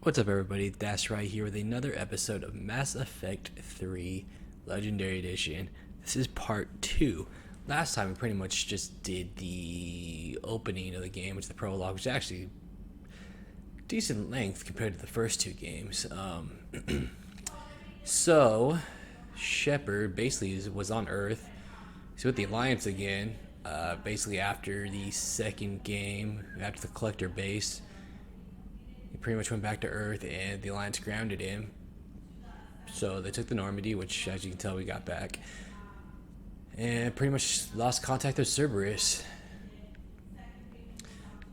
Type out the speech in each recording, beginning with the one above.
What's up, everybody? That's right here with another episode of Mass Effect 3 Legendary Edition. This is part 2. Last time we pretty much just did the opening of the game, which is the prologue, which is actually decent length compared to the first two games. So, Shepard basically was on Earth. He's with the Alliance again. Basically, after the second game, after the Collector base, he pretty much went back to Earth, and the Alliance grounded him. So they took the Normandy, which, as you can tell, we got back, and pretty much lost contact with Cerberus.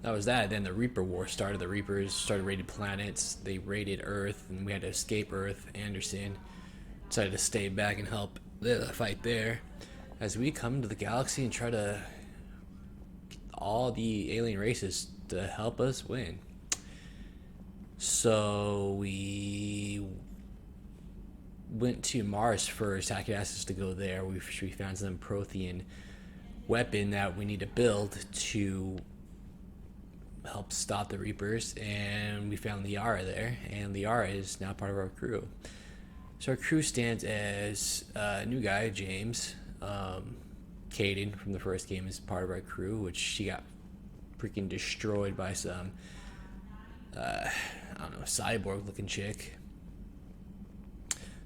That was that. Then the Reaper War started. The Reapers started raiding planets. They raided Earth, and we had to escape Earth. Anderson decided to stay back and help the fight there. As we come to the galaxy and try to get all the alien races to help us win. So we went to Mars first. Hackett asked us to go there. We found some Prothean weapon that we need to build to help stop the Reapers, and we found Liara there, and Liara is now part of our crew. So our crew stands as a new guy, James. Kaden from the first game is part of our crew, which she got freaking destroyed by some I don't know, cyborg looking chick.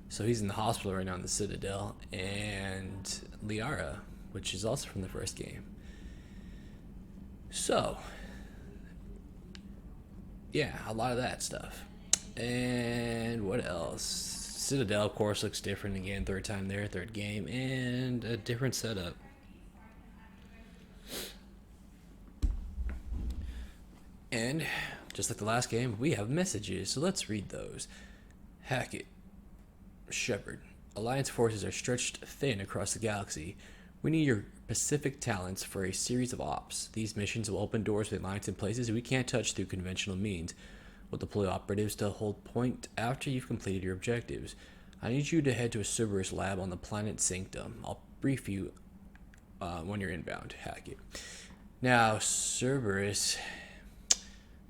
So he's in the hospital right now in the Citadel. And Liara, which is also from the first game. So, yeah, a lot of that stuff. And what else? Citadel, of course, looks different again. Third time there, third game, and a different setup. And just like the last game, we have messages, so let's read those. Hackett, Shepard, Alliance forces are stretched thin across the galaxy. We need your specific talents for a series of ops. These missions will open doors for the Alliance in places we can't touch through conventional means. We'll deploy operatives to hold point after you've completed your objectives. I need you to head to a Cerberus lab on the planet Sanctum. I'll brief you when you're inbound, Hackett. Now, Cerberus,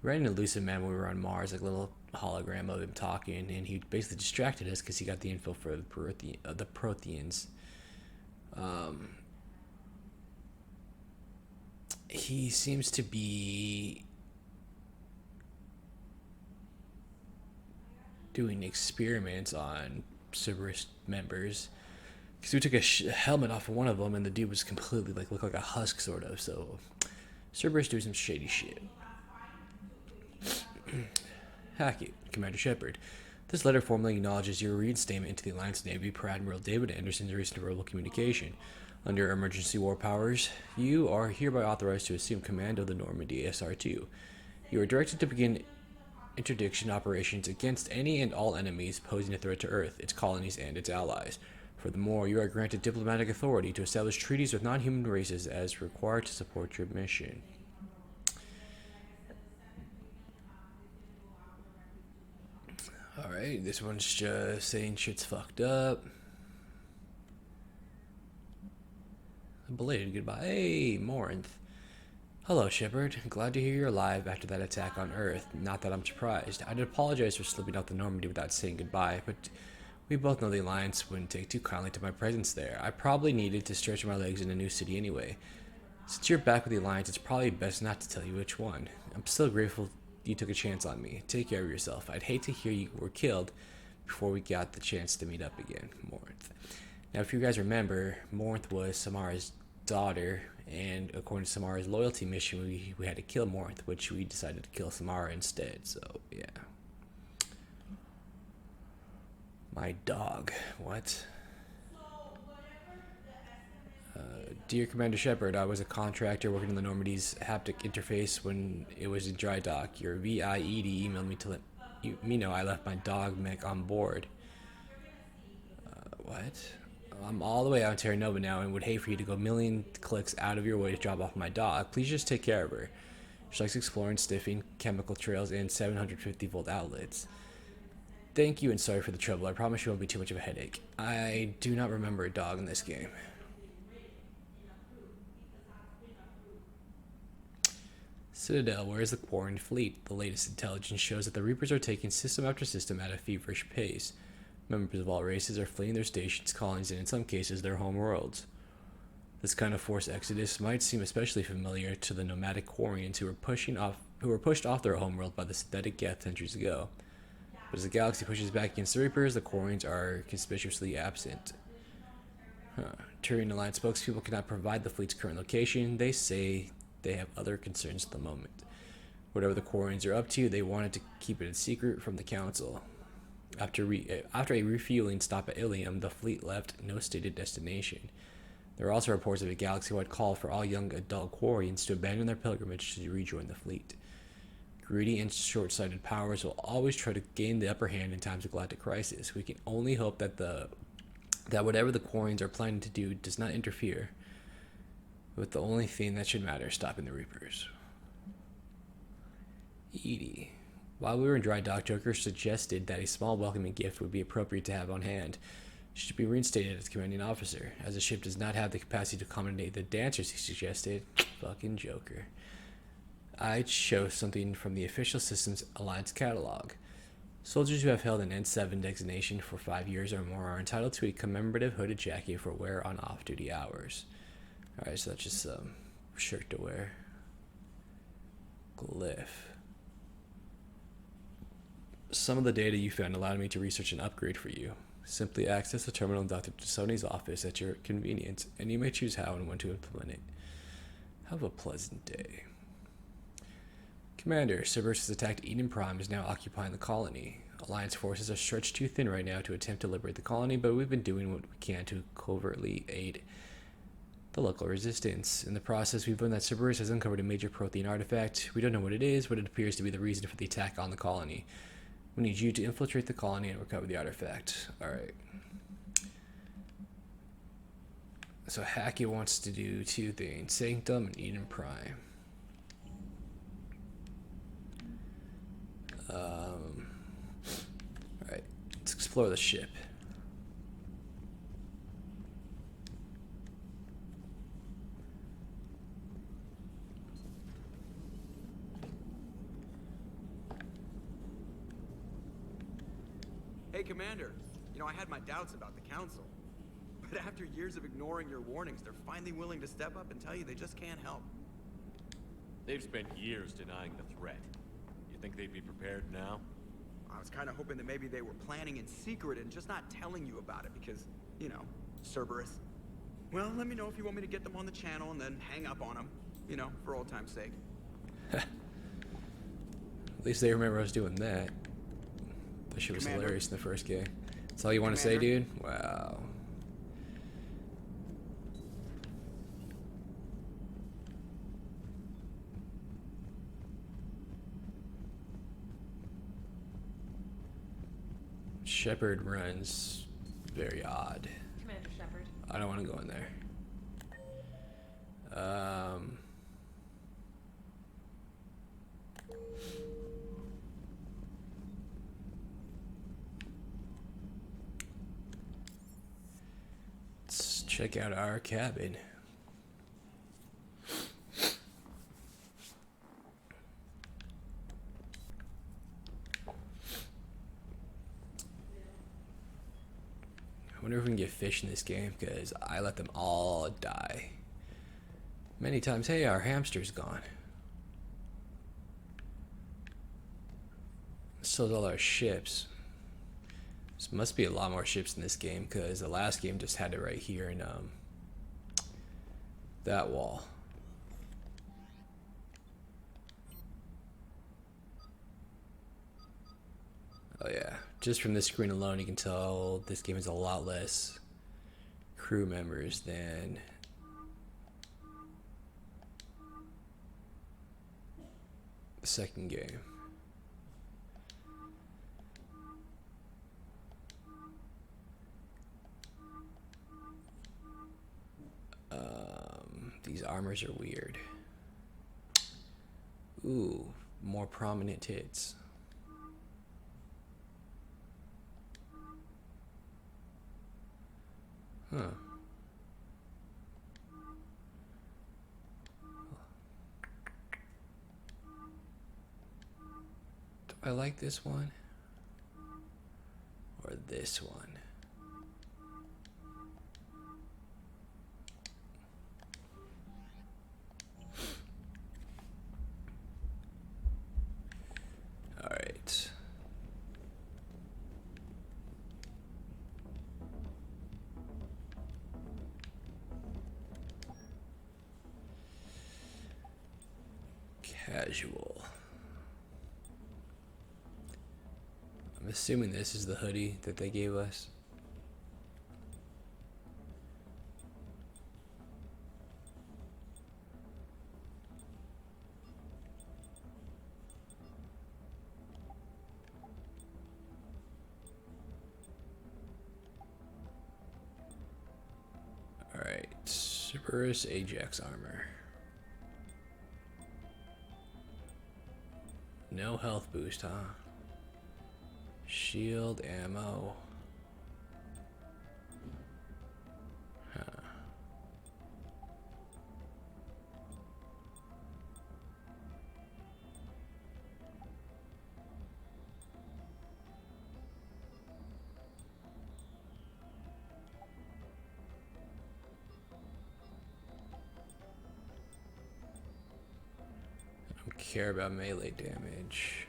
we ran into Lucid Man when we were on Mars, like a little hologram of him talking, and he basically distracted us because he got the info for the Protheans. He seems to be doing experiments on Cerberus members. Because we took a helmet off of one of them, and the dude was completely looked like a husk, sort of. So Cerberus doing some shady shit. Hackett, Commander Shepard. This letter formally acknowledges your reinstatement into the Alliance Navy per Admiral David Anderson's recent verbal communication. Under emergency war powers, you are hereby authorized to assume command of the Normandy SR-2. You are directed to begin interdiction operations against any and all enemies posing a threat to Earth, its colonies, and its allies. Furthermore, you are granted diplomatic authority to establish treaties with non-human races as required to support your mission. Alright, this one's just saying shit's fucked up. A belated goodbye. Hey, Morinth. Hello, Shepard. Glad to hear you're alive after that attack on Earth. Not that I'm surprised. I'd apologize for slipping out the Normandy without saying goodbye, but we both know the Alliance wouldn't take too kindly to my presence there. I probably needed to stretch my legs in a new city anyway. Since you're back with the Alliance, it's probably best not to tell you which one. I'm still grateful you took a chance on me. Take care of yourself. I'd hate to hear you were killed before we got the chance to meet up again, Morinth. Now, if you guys remember, Morinth was Samara's daughter, and according to Samara's loyalty mission, we had to kill Morinth, which we decided to kill Samara instead, so yeah. My dog. What? Dear Commander Shepard, I was a contractor working on the Normandy's haptic interface when it was in dry dock. Your VIED emailed me to let me know I left my dog mech on board. What? I'm all the way out in Terra Nova now and would hate for you to go a million clicks out of your way to drop off my dog. Please just take care of her. She likes exploring, sniffing, chemical trails, and 750-volt outlets. Thank you and sorry for the trouble. I promise you won't be too much of a headache. I do not remember a dog in this game. Citadel, where is the quarried fleet? The latest intelligence shows that the Reapers are taking system after system at a feverish pace. Members of all races are fleeing their stations, colonies, and in some cases their home worlds. This kind of forced exodus might seem especially familiar to the nomadic Quarians who were pushed off their homeworld by the synthetic Geth centuries ago. But as the galaxy pushes back against the Reapers, the Quarians are conspicuously absent. Turian Alliance spokespeople cannot provide the fleet's current location. They say they have other concerns at the moment. Whatever the Quarians are up to, they wanted to keep it a secret from the Council. After a refueling stop at Ilium, the fleet left no stated destination. There are also reports of a galaxy-wide call for all young adult Quarians to abandon their pilgrimage to rejoin the fleet. Greedy and short-sighted powers will always try to gain the upper hand in times of galactic crisis. We can only hope that whatever the Quarians are planning to do does not interfere with the only thing that should matter, stopping the Reapers. Edie. While we were in dry dock, Joker suggested that a small welcoming gift would be appropriate to have on hand. She should be reinstated as commanding officer, as the ship does not have the capacity to accommodate the dancers he suggested. Fucking Joker. I'd show something from the official Systems Alliance catalog. Soldiers who have held an N7 designation for 5 years or more are entitled to a commemorative hooded jacket for wear on off-duty hours. Alright, so that's just some shirt to wear. Glyph. Some of the data you found allowed me to research an upgrade for you. Simply access the terminal in Dr. Sony's office at your convenience, and you may choose how and when to implement it. Have a pleasant day. Commander, Cerberus has attacked Eden Prime, is now occupying the colony. Alliance forces are stretched too thin right now to attempt to liberate the colony, but we've been doing what we can to covertly aid the local resistance. In the process, we've learned that Cerberus has uncovered a major prothean artifact. We don't know what it is, but it appears to be the reason for the attack on the colony. We need you to infiltrate the colony and recover the artifact. Alright. So Hackett wants to do two things. Sanctum and Eden Prime. Alright. Let's explore the ship. Hey, Commander. You know, I had my doubts about the Council. But after years of ignoring your warnings, they're finally willing to step up and tell you they just can't help. They've spent years denying the threat. You think they'd be prepared now? I was kind of hoping that maybe they were planning in secret and just not telling you about it because, you know, Cerberus. Well, let me know if you want me to get them on the channel and then hang up on them, you know, for old time's sake. At least they remember us doing that. That shit was Commander. hilarious in the first game. That's all you want to say, dude? Wow. Shepard runs very odd. Commander Shepard. I don't want to go in there. Let's check out our cabin. I wonder if we can get fish in this game, because I let them all die. Many times. Hey, our hamster's gone. So is all our ships. There must be a lot more ships in this game, because the last game just had it right here in that wall. Oh yeah, just from this screen alone you can tell this game has a lot less crew members than the second game. These armors are weird. Ooh, more prominent tits. Huh. I like this one or this one. All right. Casual. I'm assuming this is the hoodie that they gave us. Alright, Cerberus Ajax armor. No health boost, huh? Shield ammo. Huh. I don't care about melee damage.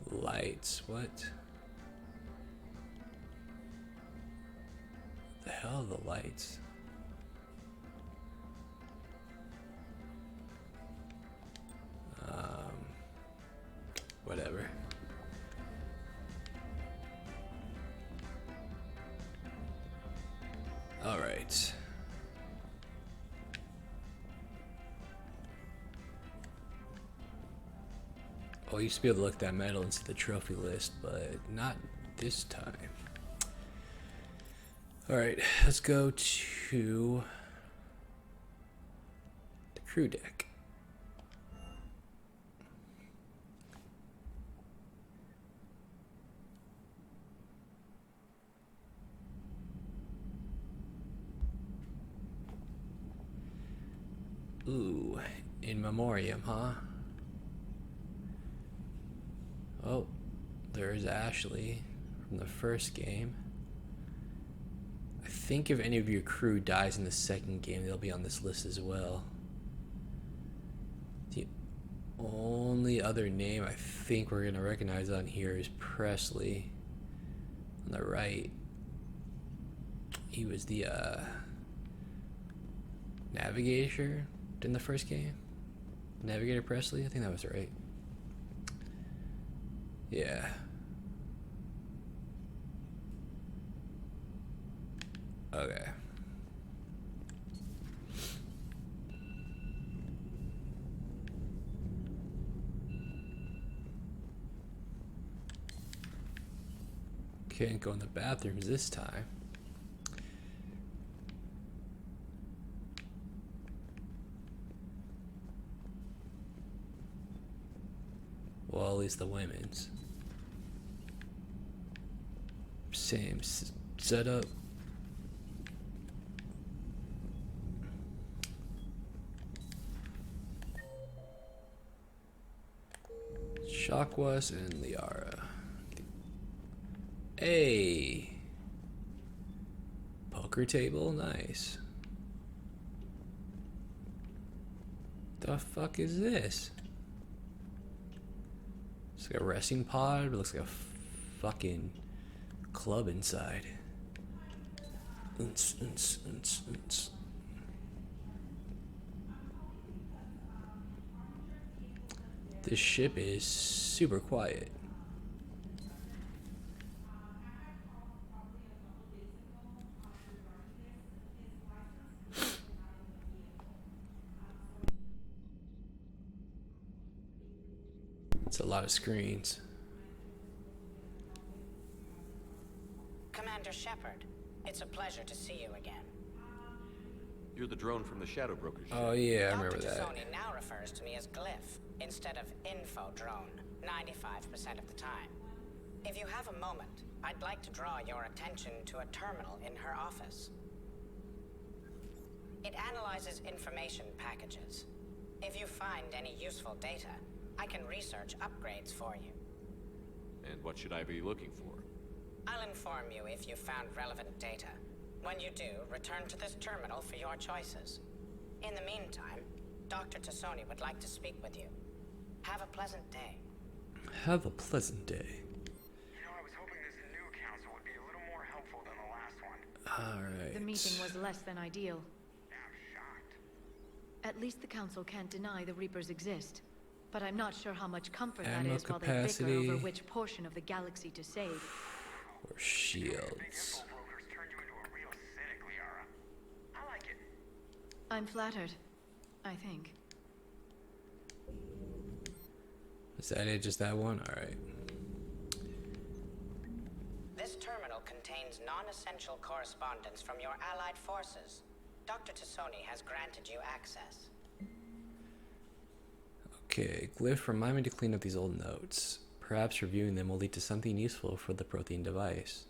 Lights, what? The hell are the lights? Whatever. All right. Oh, I used to be able to look that medal and see the trophy list, but not this time. All right, let's go to the crew deck. Ooh, in memoriam, huh? Oh, there's Ashley from the first game. I think if any of your crew dies in the second game, they'll be on this list as well. The only other name I think we're gonna recognize on here is Presley. On the right, he was the navigator in the first game. Navigator Presley, I think that was right. Yeah. Okay. Can't go in the bathrooms this time. Well, at least the women's. Same setup. Shakwas and Liara. Hey. poker table, nice. The fuck is this? It's like a resting pod, but it looks like a fucking club inside. Unts, unts, unts, unts. This ship is super quiet. It's a lot of screens. Commander Shepard, it's a pleasure to see you again. You're the drone from the Shadow Broker ship. Oh yeah, I remember Dr. that. Tassoni now refers to me as Glyph instead of Info Drone 95% of the time. If you have a moment, I'd like to draw your attention to a terminal in her office. It analyzes information packages. If you find any useful data, I can research upgrades for you. And what should I be looking for? I'll inform you if you found relevant data. When you do, return to this terminal for your choices. In the meantime, Dr. Tassoni would like to speak with you. Have a pleasant day. Have a pleasant day. You know, I was hoping this new council would be a little more helpful than the last one. Alright. The meeting was less than ideal. I'm shocked. At least the council can't deny the Reapers exist. But I'm not sure how much comfort that Ammo is while they capacity. bicker over which portion of the galaxy to save. Or Big shields. info brokers turned you into a real cynic, Liara. I like it. I'm flattered. I think. Is that it? Just that one? Alright. This terminal contains non-essential correspondence from your allied forces. Dr. Tassoni has granted you access. Okay, Glyph, remind me to clean up these old notes. Perhaps reviewing them will lead to something useful for the Prothean device.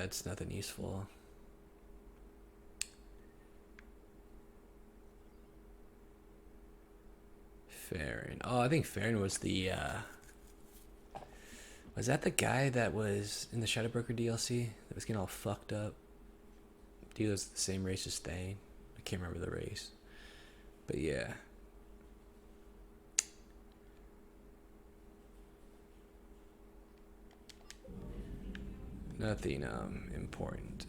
It's nothing useful. Farron. Oh, I think Farron was the, was that the guy that was in the Shadow Broker DLC that was getting all fucked up? Dude was the same race as Thane. I can't remember the race. But yeah. Nothing important.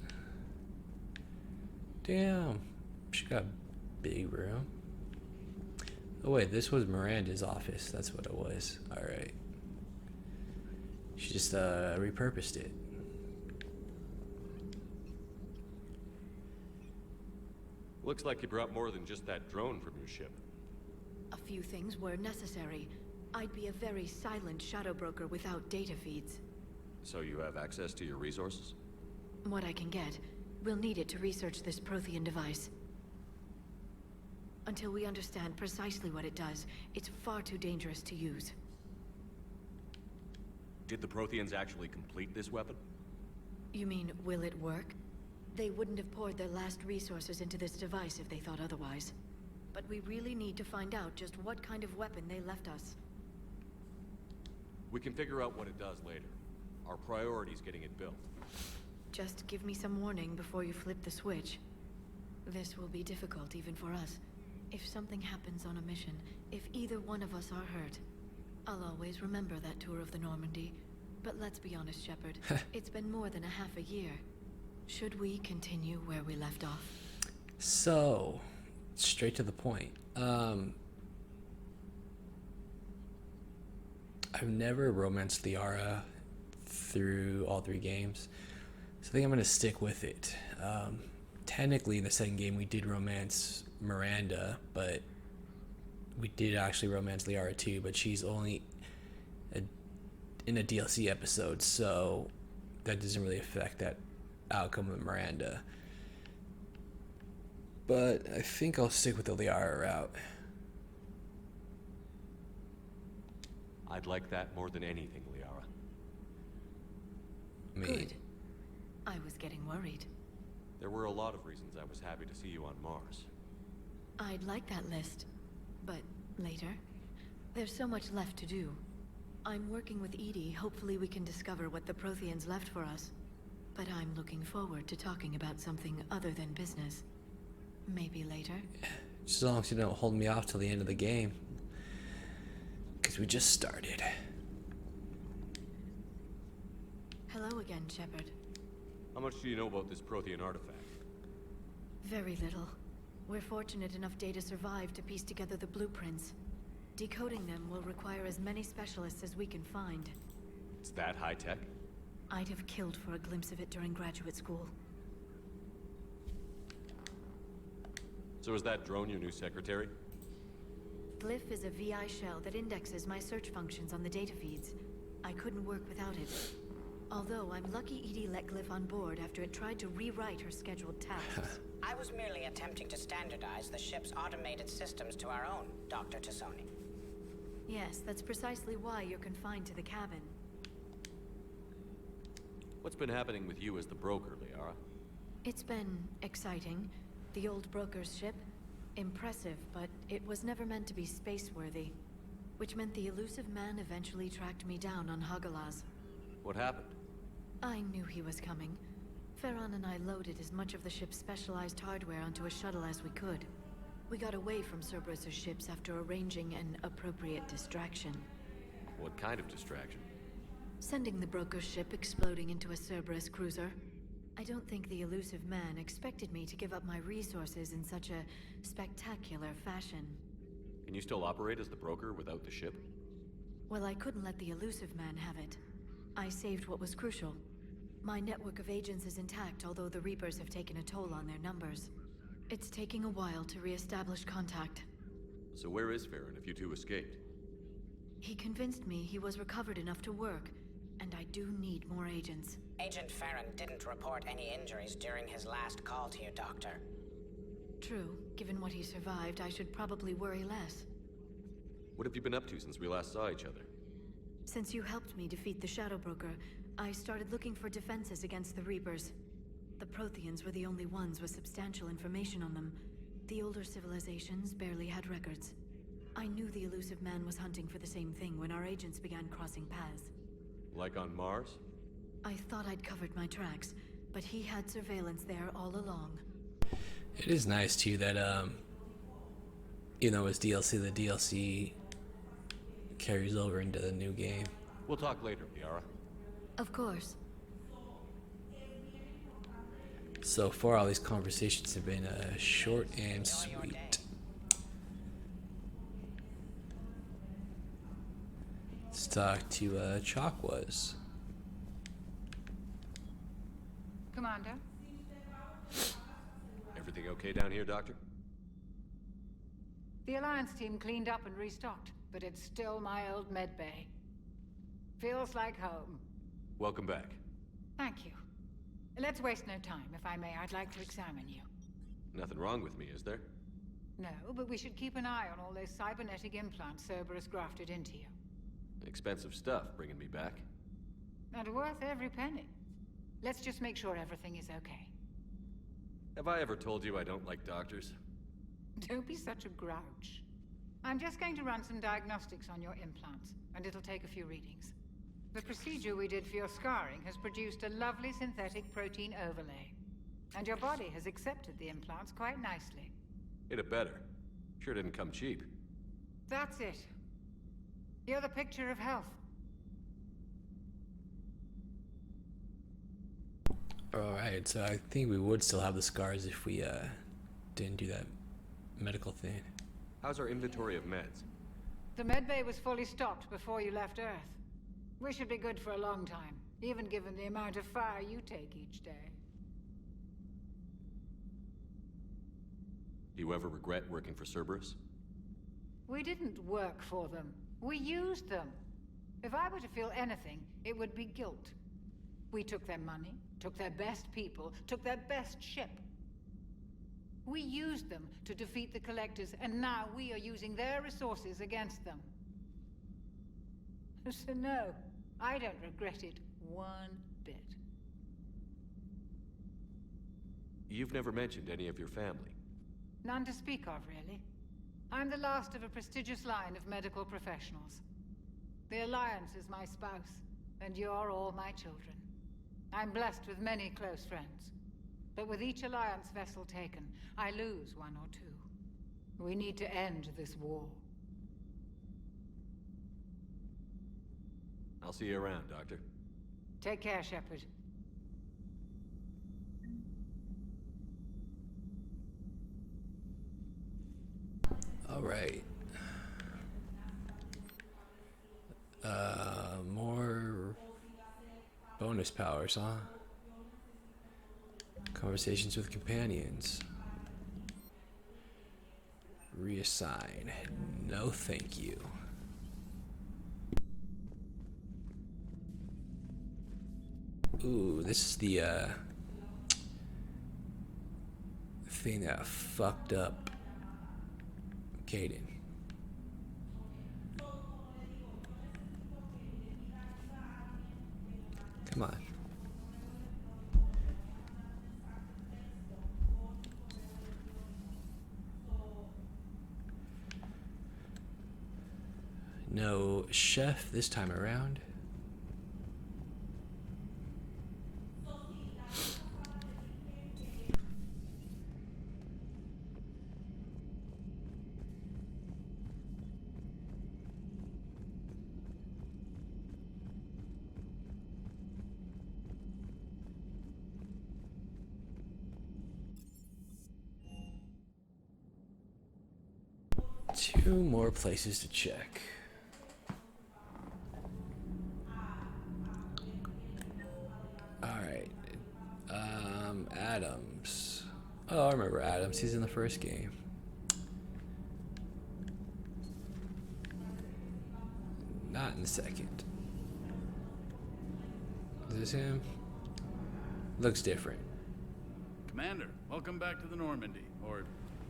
Damn. She got a big room. Oh wait, this was Miranda's office. That's what it was. Alright. She just repurposed it. Looks like you brought more than just that drone from your ship. A few things were necessary. I'd be a very silent shadow broker without data feeds. So you have access to your resources? What I can get. We'll need it to research this Prothean device. Until we understand precisely what it does, it's far too dangerous to use. Did the Protheans actually complete this weapon? You mean, will it work? They wouldn't have poured their last resources into this device if they thought otherwise. But we really need to find out just what kind of weapon they left us. We can figure out what it does later. Our priority is getting it built. Just give me some warning before you flip the switch. This will be difficult even for us. If something happens on a mission, if either one of us are hurt, I'll always remember that tour of the Normandy. But let's be honest, Shepard. It's been more than a half a year. Should we continue where we left off? So, straight to the point. I've never romanced Liara through all three games, so I think I'm going to stick with it. Technically, in the second game, we did romance Miranda, but we did actually romance Liara too, but she's only in a DLC episode, so that doesn't really affect that outcome of Miranda. But I think I'll stick with the Liara route. I'd like that more than anything, Liara. I mean, Good. I was getting worried. There were a lot of reasons I was happy to see you on Mars. I'd like that list. But later? There's so much left to do. I'm working with Edie. Hopefully we can discover what the Protheans left for us. But I'm looking forward to talking about something other than business. Maybe later? Just as long as you don't hold me off till the end of the game. Because we just started. Hello again, Shepard. How much do you know about this Prothean artifact? Very little. We're fortunate enough Data survived to piece together the blueprints. Decoding them will require as many specialists as we can find. It's that high-tech? I'd have killed for a glimpse of it during graduate school. So is that drone your new secretary? Glyph is a VI shell that indexes my search functions on the data feeds. I couldn't work without it. Although I'm lucky Edie let Glyph on board after it tried to rewrite her scheduled tasks. I was merely attempting to standardize the ship's automated systems to our own, Dr. Tassoni. Yes, that's precisely why you're confined to the cabin. What's been happening with you as the broker, Liara? It's been exciting. The old broker's ship? Impressive, but it was never meant to be space-worthy. Which meant the elusive man eventually tracked me down on Hagalaz. What happened? I knew he was coming. Farron and I loaded as much of the ship's specialized hardware onto a shuttle as we could. We got away from Cerberus' ships after arranging an appropriate distraction. What kind of distraction? Sending the broker's ship exploding into a Cerberus cruiser. I don't think the elusive man expected me to give up my resources in such a spectacular fashion. Can you still operate as the broker without the ship? Well, I couldn't let the elusive man have it. I saved what was crucial. My network of agents is intact, although the Reapers have taken a toll on their numbers. It's taking a while to re-establish contact. So where is Farron if you two escaped? He convinced me he was recovered enough to work, and I do need more agents. Agent Farron didn't report any injuries during his last call to you, Doctor. True. Given what he survived, I should probably worry less. What have you been up to since we last saw each other? Since you helped me defeat the Shadow Broker, I started looking for defenses against the Reapers. The Protheans were the only ones with substantial information on them. The older civilizations barely had records. I knew the elusive man was hunting for the same thing when our agents began crossing paths. Like on Mars? I thought I'd covered my tracks, but he had surveillance there all along. It is nice too that you know, as DLC, the DLC carries over into the new game. We'll talk later, Liara. Of course. So far, all these conversations have been short and sweet. Let's talk to Chakwas. Commander? Everything okay down here, Doctor? The Alliance team cleaned up and restocked, but it's still my old medbay. Feels like home. Welcome back. Thank you. Let's waste no time. If I may, I'd like to examine you. Nothing wrong with me, is there? No, but we should keep an eye on all those cybernetic implants Cerberus grafted into you. Expensive stuff bringing me back. And worth every penny. Let's just make sure everything is okay. Have I ever told you I don't like doctors? Don't be such a grouch. I'm just going to run some diagnostics on your implants, and it'll take a few readings. The procedure we did for your scarring has produced a lovely synthetic protein overlay. And your body has accepted the implants quite nicely. Hit it better. Sure didn't come cheap. That's it. You're the picture of health. Alright, so I think we would still have the scars if we didn't do that medical thing. How's our inventory of meds? The medbay was fully stocked before you left Earth. We should be good for a long time, even given the amount of fire you take each day. Do you ever regret working for Cerberus? We didn't work for them. We used them. If I were to feel anything, it would be guilt. We took their money, took their best people, took their best ship. We used them to defeat the Collectors, and now we are using their resources against them. So no, I don't regret it one bit. You've never mentioned any of your family. None to speak of, really. I'm the last of a prestigious line of medical professionals. The Alliance is my spouse, and you're all my children. I'm blessed with many close friends. But with each Alliance vessel taken, I lose one or two. We need to end this war. I'll see you around, Doctor. Take care, Shepard. All right. More bonus powers, huh? Conversations with companions. Reassign. No, thank you. Ooh, this is the thing that fucked up Caden. Come on. No chef this time around. Two more places to check. Alright. Adams. Oh, I remember Adams. He's in the first game. Not in the second. Is this him? Looks different. Commander, welcome back to the Normandy. Or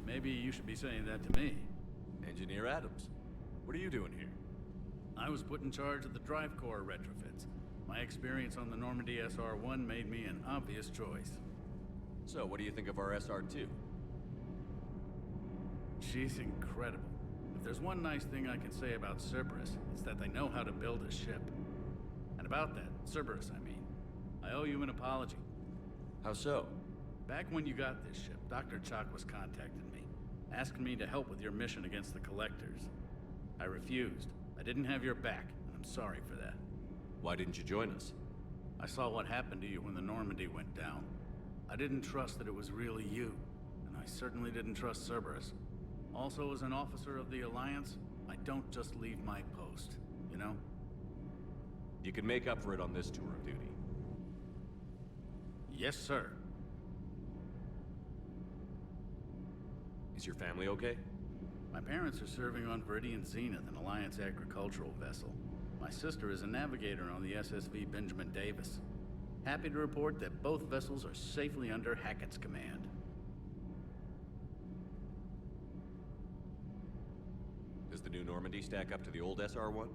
maybe you should be saying that to me. Engineer Adams, what are you doing here? I was put in charge of the drive core retrofits. My experience on the Normandy SR-1 made me an obvious choice. So, what do you think of our SR-2? She's incredible. If there's one nice thing I can say about Cerberus, it's that they know how to build a ship. And about that, Cerberus, I mean, I owe you an apology. How so? Back when you got this ship, Dr. Chalk was contacting me, asking me to help with your mission against the Collectors. I refused. I didn't have your back, and I'm sorry for that. Why didn't you join us? I saw what happened to you when the Normandy went down. I didn't trust that it was really you, and I certainly didn't trust Cerberus. Also, as an officer of the Alliance, I don't just leave my post, you know? You can make up for it on this tour of duty. Yes, sir. Is your family okay? My parents are serving on Viridian Zenith, an Alliance agricultural vessel. My sister is a navigator on the SSV Benjamin Davis. Happy to report that both vessels are safely under Hackett's command. Does the new Normandy stack up to the old SR-1?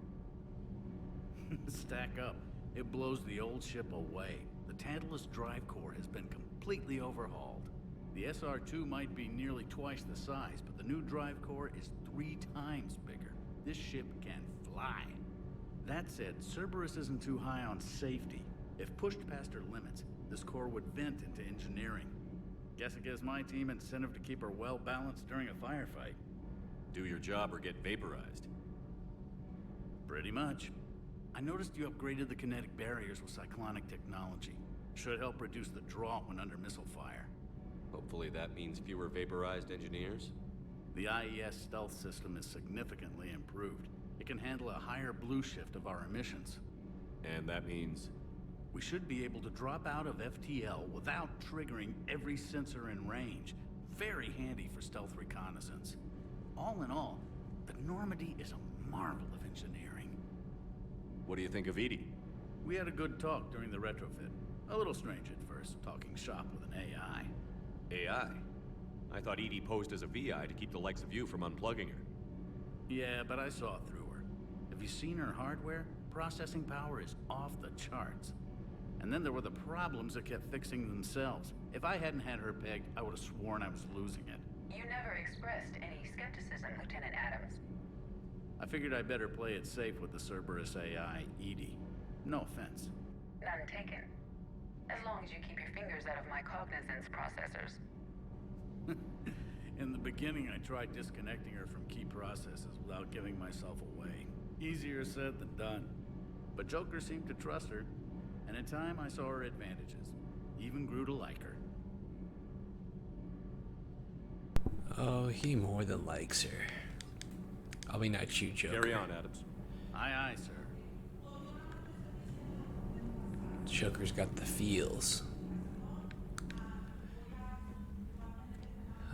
Stack up. It blows the old ship away. The Tantalus drive core has been completely overhauled. The SR-2 might be nearly twice the size, but the new drive core is 3 times bigger. This ship can fly. That said, Cerberus isn't too high on safety. If pushed past her limits, this core would vent into engineering. Guess it gives my team incentive to keep her well balanced during a firefight. Do your job or get vaporized. Pretty much. I noticed you upgraded the kinetic barriers with cyclonic technology. Should help reduce the draw when under missile fire. Hopefully that means fewer vaporized engineers. The IES stealth system is significantly improved. It can handle a higher blue shift of our emissions. And that means... We should be able to drop out of FTL without triggering every sensor in range. Very handy for stealth reconnaissance. All in all, the Normandy is a marvel of engineering. What do you think of Edie? We had a good talk during the retrofit. A little strange at first, talking shop with an AI. AI? I thought Edie posed as a VI to keep the likes of you from unplugging her. Yeah, but I saw through her. Have you seen her hardware? Processing power is off the charts. And then there were the problems that kept fixing themselves. If I hadn't had her pegged, I would have sworn I was losing it. You never expressed any skepticism, Lieutenant Adams. I figured I'd better play it safe with the Cerberus AI, Edie. No offense. None taken. As long as you keep your fingers out of my cognizance processors. In the beginning, I tried disconnecting her from key processes without giving myself away. Easier said than done. But Joker seemed to trust her, and in time I saw her advantages. Even grew to like her. Oh, he more than likes her. I mean, not you, Joker. Carry on, Adams. Aye, aye, sir. Joker's got the feels.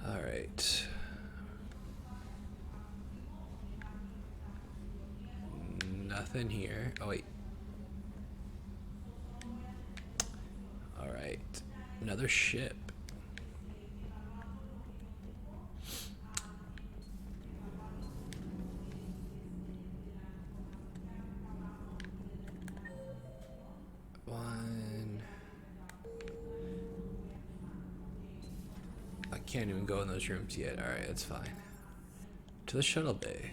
Alright. Nothing here. Oh, wait. Alright. Another ship. One. I can't even go in those rooms yet. Alright, that's fine. To the shuttle bay.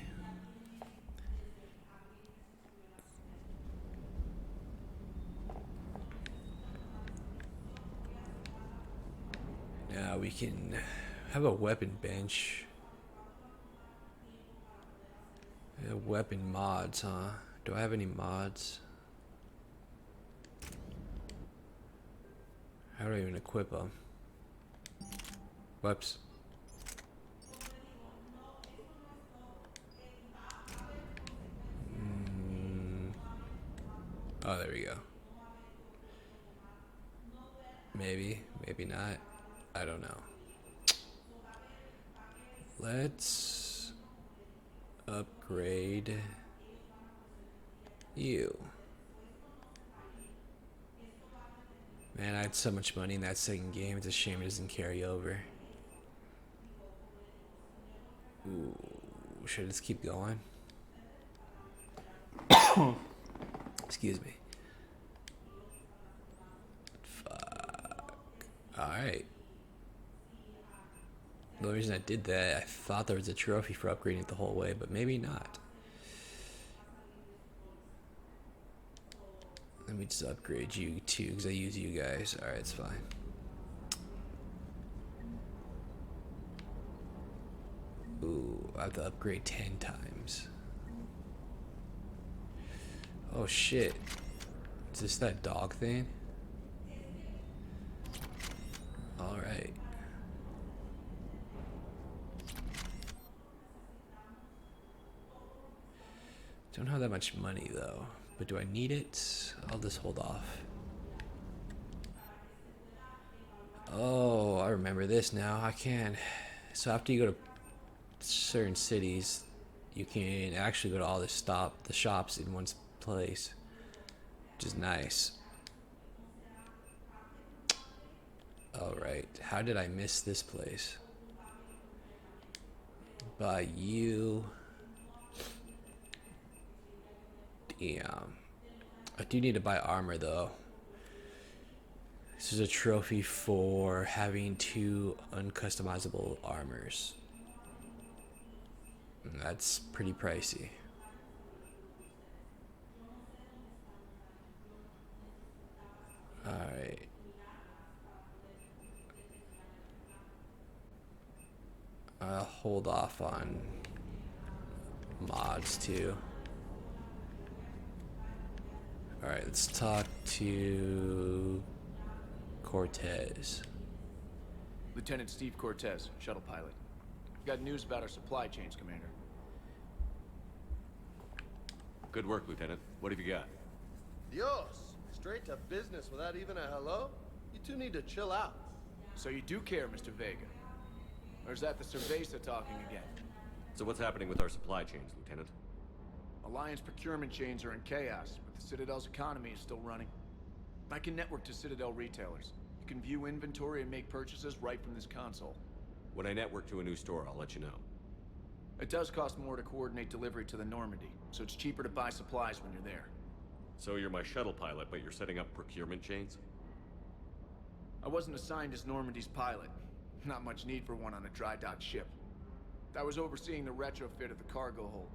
Now we can have a weapon bench. Weapon mods, huh? Do I have any mods? How do I even equip them? Whoops. Oh, there we go. Maybe, maybe not. I don't know. Let's upgrade you. Man, I had so much money in that second game. It's a shame it doesn't carry over. Ooh, should I just keep going? Excuse me. Fuck. Alright. The only reason I did that, I thought there was a trophy for upgrading it the whole way, but maybe not. Let me just upgrade you too, because I use you guys. Alright, it's fine. Ooh, I have to upgrade 10 times. Oh shit. Is this that dog thing? Alright. Don't have that much money though. But do I need it? I'll just hold off. Oh, I remember this now. I can. So after you go to certain cities, you can actually go to all the shops in one place, which is nice. All right, how did I miss this place? By you. Damn. I do need to buy armor though. This is a trophy for having 2 uncustomizable armors. That's pretty pricey. Alright. I'll hold off on mods too. Alright, let's talk to Cortez. Lieutenant Steve Cortez, shuttle pilot. Got news about our supply chains, Commander. Good work, Lieutenant. What have you got? Dios! Straight to business without even a hello? You two need to chill out. So you do care, Mr. Vega? Or is that the Cerveza talking again? So what's happening with our supply chains, Lieutenant? Alliance procurement chains are in chaos, but the Citadel's economy is still running. I can network to Citadel retailers. You can view inventory and make purchases right from this console. When I network to a new store, I'll let you know. It does cost more to coordinate delivery to the Normandy, so it's cheaper to buy supplies when you're there. So you're my shuttle pilot, but you're setting up procurement chains? I wasn't assigned as Normandy's pilot. Not much need for one on a dry dock ship. I was overseeing the retrofit of the cargo hold.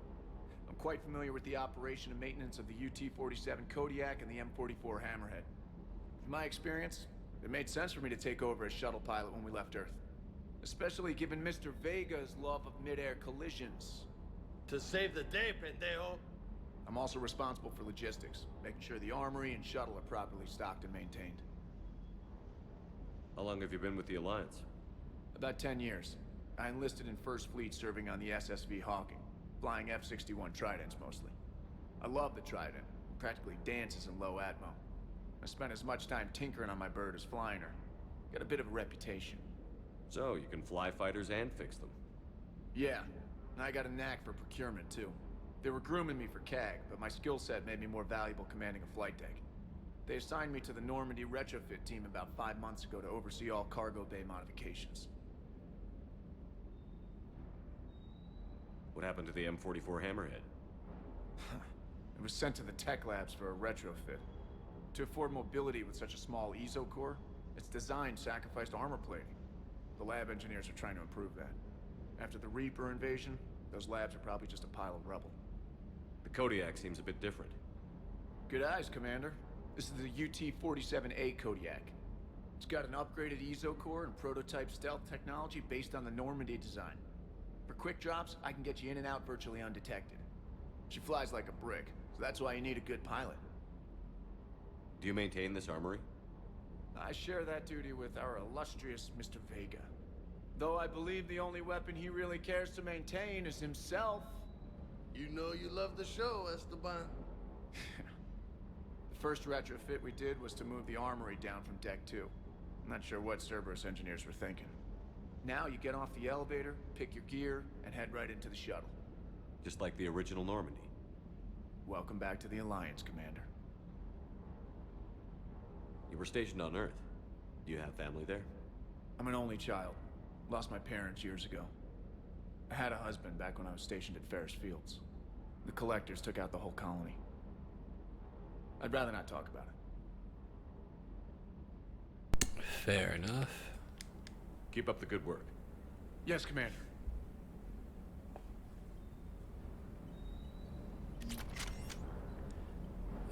I'm quite familiar with the operation and maintenance of the UT-47 Kodiak and the M44 Hammerhead. In my experience, it made sense for me to take over as shuttle pilot when we left Earth. Especially given Mr. Vega's love of mid-air collisions. To save the day, pendejo. I'm also responsible for logistics, making sure the armory and shuttle are properly stocked and maintained. How long have you been with the Alliance? About 10 years. I enlisted in First Fleet serving on the SSV Hawking, flying F-61 Tridents mostly. I love the Trident, practically dances in low atmo. I spent as much time tinkering on my bird as flying her. Got a bit of a reputation. So, you can fly fighters and fix them. Yeah, and I got a knack for procurement too. They were grooming me for CAG, but my skill set made me more valuable commanding a flight deck. They assigned me to the Normandy retrofit team about 5 months ago to oversee all cargo bay modifications. What happened to the M44 Hammerhead? It was sent to the tech labs for a retrofit. To afford mobility with such a small ESO core, its design sacrificed armor plating. The lab engineers are trying to improve that. After the Reaper invasion, those labs are probably just a pile of rubble. The Kodiak seems a bit different. Good eyes, Commander. This is the UT-47A Kodiak. It's got an upgraded ESO core and prototype stealth technology based on the Normandy design. For quick drops, I can get you in and out virtually undetected. She flies like a brick, so that's why you need a good pilot. Do you maintain this armory? I share that duty with our illustrious Mr. Vega. Though I believe the only weapon he really cares to maintain is himself. You know you love the show, Esteban. The first retrofit we did was to move the armory down from Deck 2. I'm not sure what Cerberus engineers were thinking. Now you get off the elevator, pick your gear, and head right into the shuttle. Just like the original Normandy. Welcome back to the Alliance, Commander. You were stationed on Earth. Do you have family there? I'm an only child. Lost my parents years ago. I had a husband back when I was stationed at Ferris Fields. The Collectors took out the whole colony. I'd rather not talk about it. Fair enough. Keep up the good work. Yes, Commander.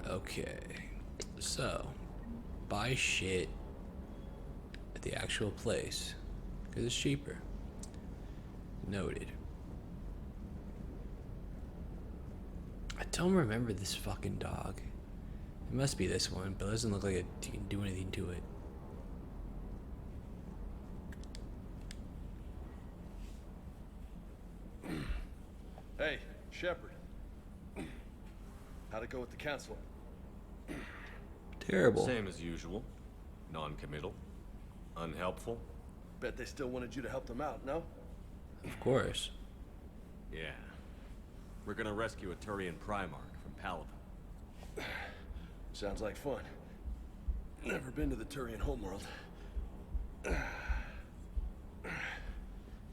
Okay. So, buy shit at the actual place, because it's cheaper. Noted. I don't remember this fucking dog. It must be this one, but it doesn't look like you can do anything to it. Hey, Shepard. How'd it go with the council? Terrible. Same as usual. Non-committal. Unhelpful. Bet they still wanted you to help them out, no? Of course. Yeah. We're gonna rescue a Turian Primarch from Palaven. Sounds like fun. Never been to the Turian homeworld. You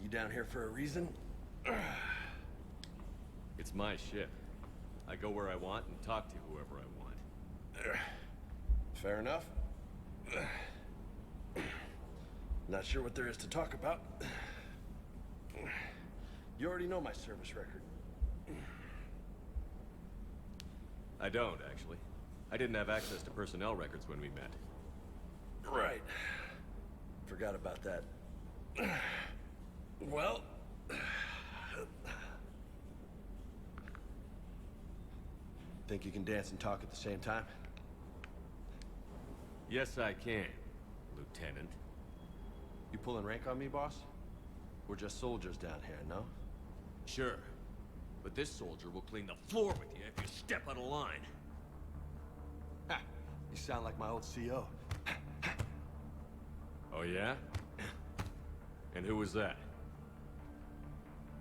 down here for a reason? It's my ship. I go where I want and talk to whoever I want. Fair enough. Not sure what there is to talk about. You already know my service record. I don't, actually. I didn't have access to personnel records when we met. Right. Forgot about that. Well... Think you can dance and talk at the same time? Yes, I can, Lieutenant. You pulling rank on me, boss? We're just soldiers down here, no? Sure. But this soldier will clean the floor with you if you step out of line. Ha! You sound like my old CO. Oh, yeah? And who was that?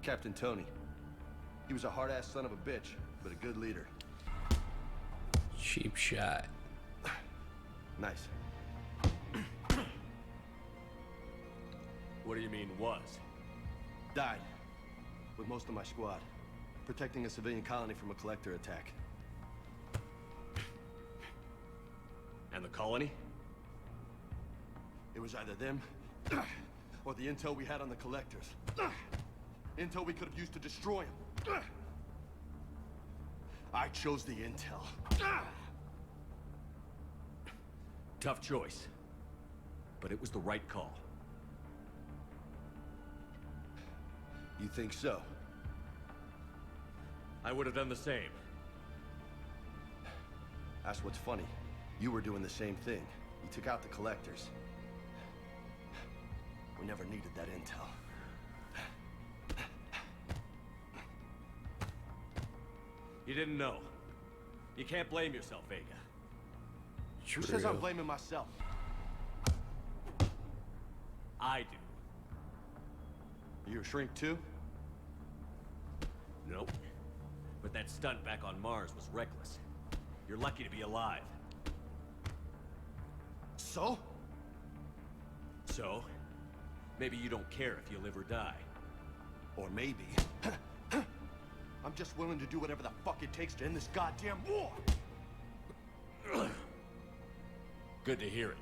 Captain Tony. He was a hard-ass son of a bitch, but a good leader. Cheap shot. Nice. What do you mean, was? Died. With most of my squad. Protecting a civilian colony from a collector attack. And the colony? It was either them, Or the intel we had on the collectors. Intel we could have used to destroy them. I chose the intel. Tough choice. But it was the right call. You think so? I would have done the same. That's what's funny. You were doing the same thing. You took out the collectors. We never needed that intel. You didn't know. You can't blame yourself, Vega. Who says I'm blaming myself? I do. You a shrink too? Nope. But that stunt back on Mars was reckless. You're lucky to be alive. So? So, maybe you don't care if you live or die. Or maybe... I'm just willing to do whatever the fuck it takes to end this goddamn war! Good to hear it.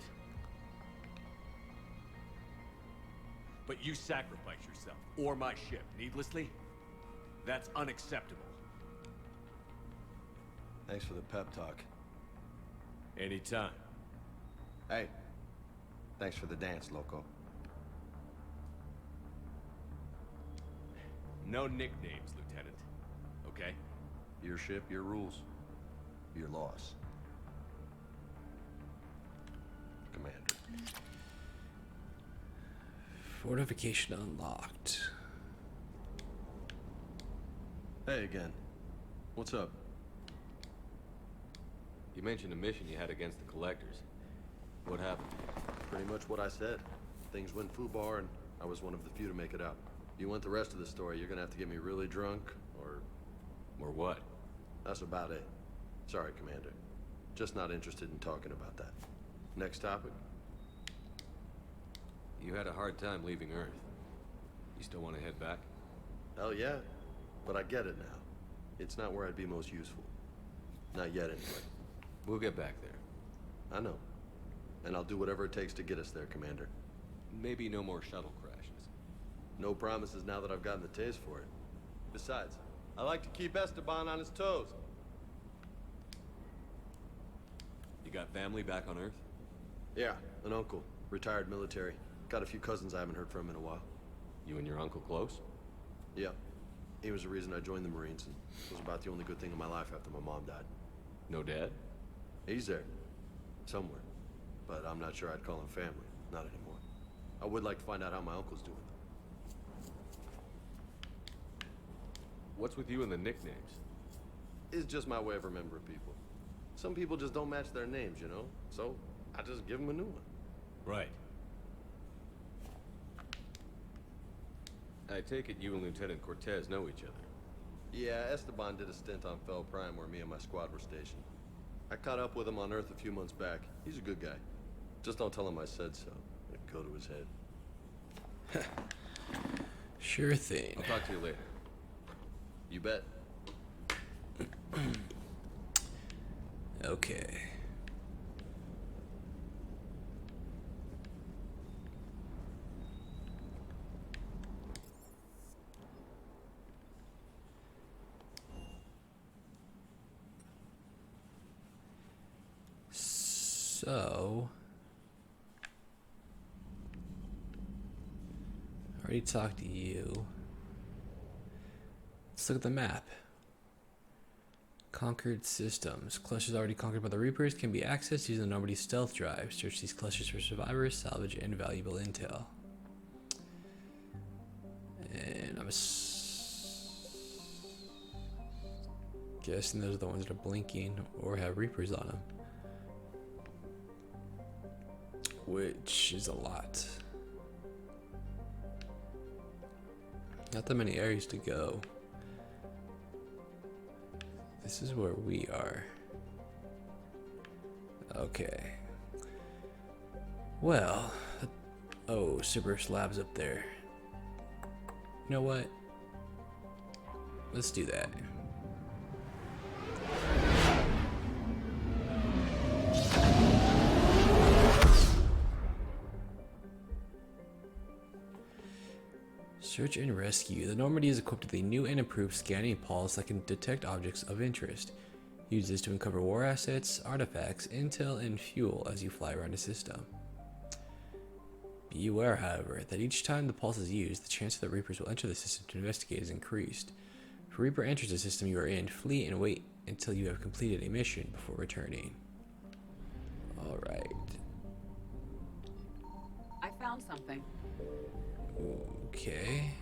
But you sacrifice yourself, or my ship, needlessly? That's unacceptable. Thanks for the pep talk. Anytime. Hey, thanks for the dance, loco. No nicknames, Lieutenant. Okay? Your ship, your rules. Your laws. Commander. Fortification unlocked. Hey again. What's up? You mentioned a mission you had against the Collectors. What happened? Pretty much what I said. Things went foobar, and I was one of the few to make it out. You want the rest of the story, you're gonna have to get me really drunk, or... Or what? That's about it. Sorry, Commander. Just not interested in talking about that. Next topic? You had a hard time leaving Earth. You still want to head back? Hell yeah. But I get it now. It's not where I'd be most useful. Not yet, anyway. We'll get back there. I know. And I'll do whatever it takes to get us there, Commander. Maybe no more shuttle crashes. No promises now that I've gotten the taste for it. Besides, I like to keep Esteban on his toes. You got family back on Earth? Yeah, an uncle. Retired military. Got a few cousins I haven't heard from in a while. You and your uncle close? Yeah. He was the reason I joined the Marines, and it was about the only good thing in my life after my mom died. No dad? He's there. Somewhere. But I'm not sure I'd call him family. Not anymore. I would like to find out how my uncle's doing. What's with you and the nicknames? It's just my way of remembering people. Some people just don't match their names, you know? So, I just give them a new one. Right. I take it you and Lieutenant Cortez know each other. Yeah, Esteban did a stint on Fel Prime where me and my squad were stationed. I caught up with him on Earth a few months back. He's a good guy. Just don't tell him I said so. It'd go to his head. Sure thing. I'll talk to you later. You bet. Okay. So, I already talked to you. Let's look at the map. Conquered systems. Clusters already conquered by the Reapers can be accessed using the Normandy stealth drive. Search these clusters for survivors, salvage, and valuable intel. And I'm guessing those are the ones that are blinking or have Reapers on them. Which is a lot. Not that many areas to go. This is where we are. Okay. Well, oh, Cerberus Labs up there. You know what? Let's do that. Search and rescue. The Normandy is equipped with a new and improved scanning pulse that can detect objects of interest. Use this to uncover war assets, artifacts, intel, and fuel as you fly around the system. Be aware, however, that each time the pulse is used, the chance that Reapers will enter the system to investigate is increased. If a Reaper enters the system you are in, flee and wait until you have completed a mission before returning. Alright. I found something. Okay.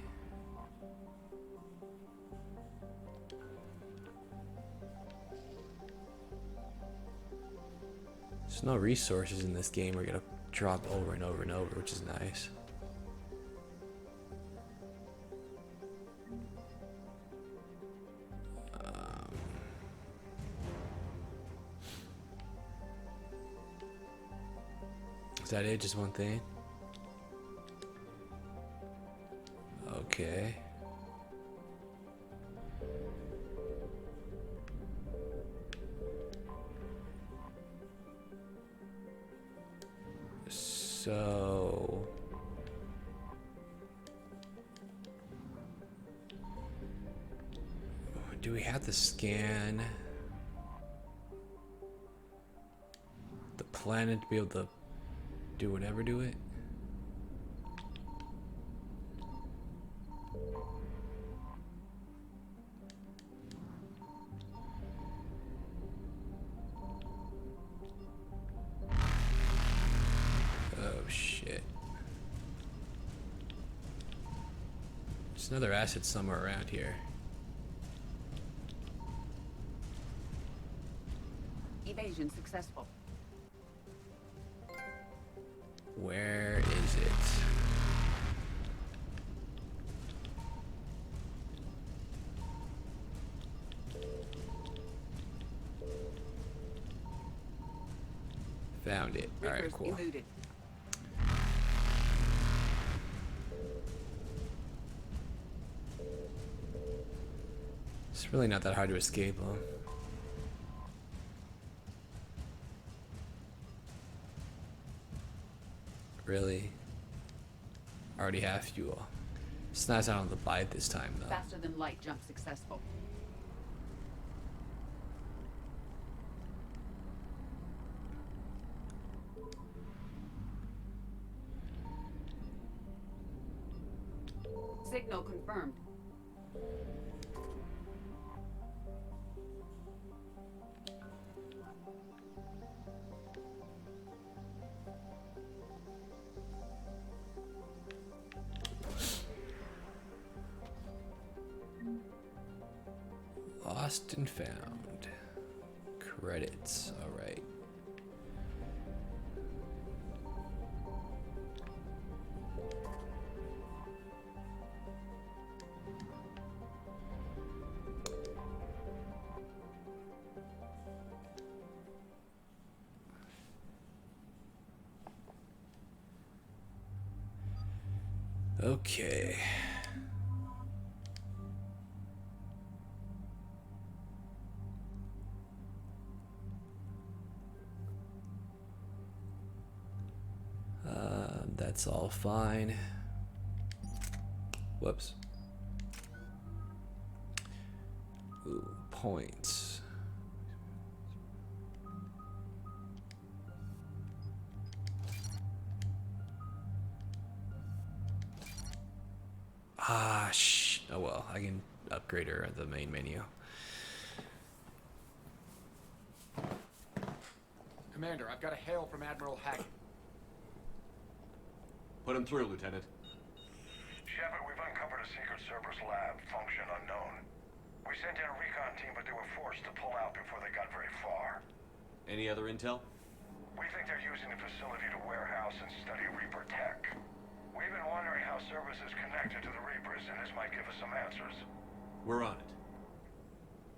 There's no resources in this game we're gonna drop over and over and over, which is nice. Is that it? Just one thing? Okay. So do we have to scan the planet to be able to do whatever to it? Oh shit. There's another asset somewhere around here. Evasion successful. Where is it? Found it. Alright, cool. Eluded. It's really not that hard to escape them. Really? Already have fuel. It's nice I don't have to buy it this time though. Faster than light jump successful. Signal confirmed. Lost and found. Credits. Alright. Okay. That's all fine. Whoops. Ooh, points. Ah, oh well, I can upgrade her at the main menu. Commander, I've got a hail from Admiral Hackett. Put him through, Lieutenant. Shepard, we've uncovered a secret Cerberus lab, function unknown. We sent in a recon team, but they were forced to pull out before they got very far. Any other intel? We think they're using the facility to warehouse and study Reaper tech. We've been wondering how Cerberus is connected to the Reapers, and this might give us some answers. We're on it.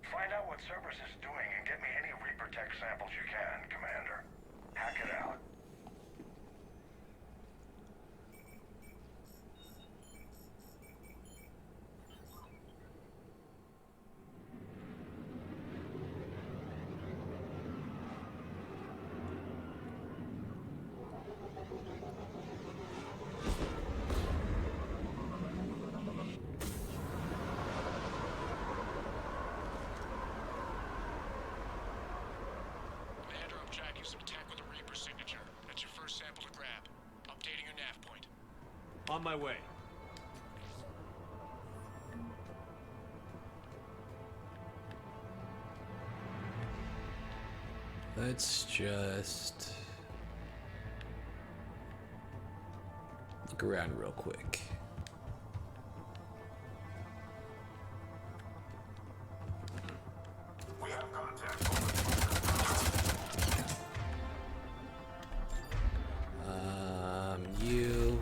Find out what Cerberus is doing and get me any Reaper tech samples you can, Commander. Hack it out. On my way. Let's just look around real quick. We have contact. You.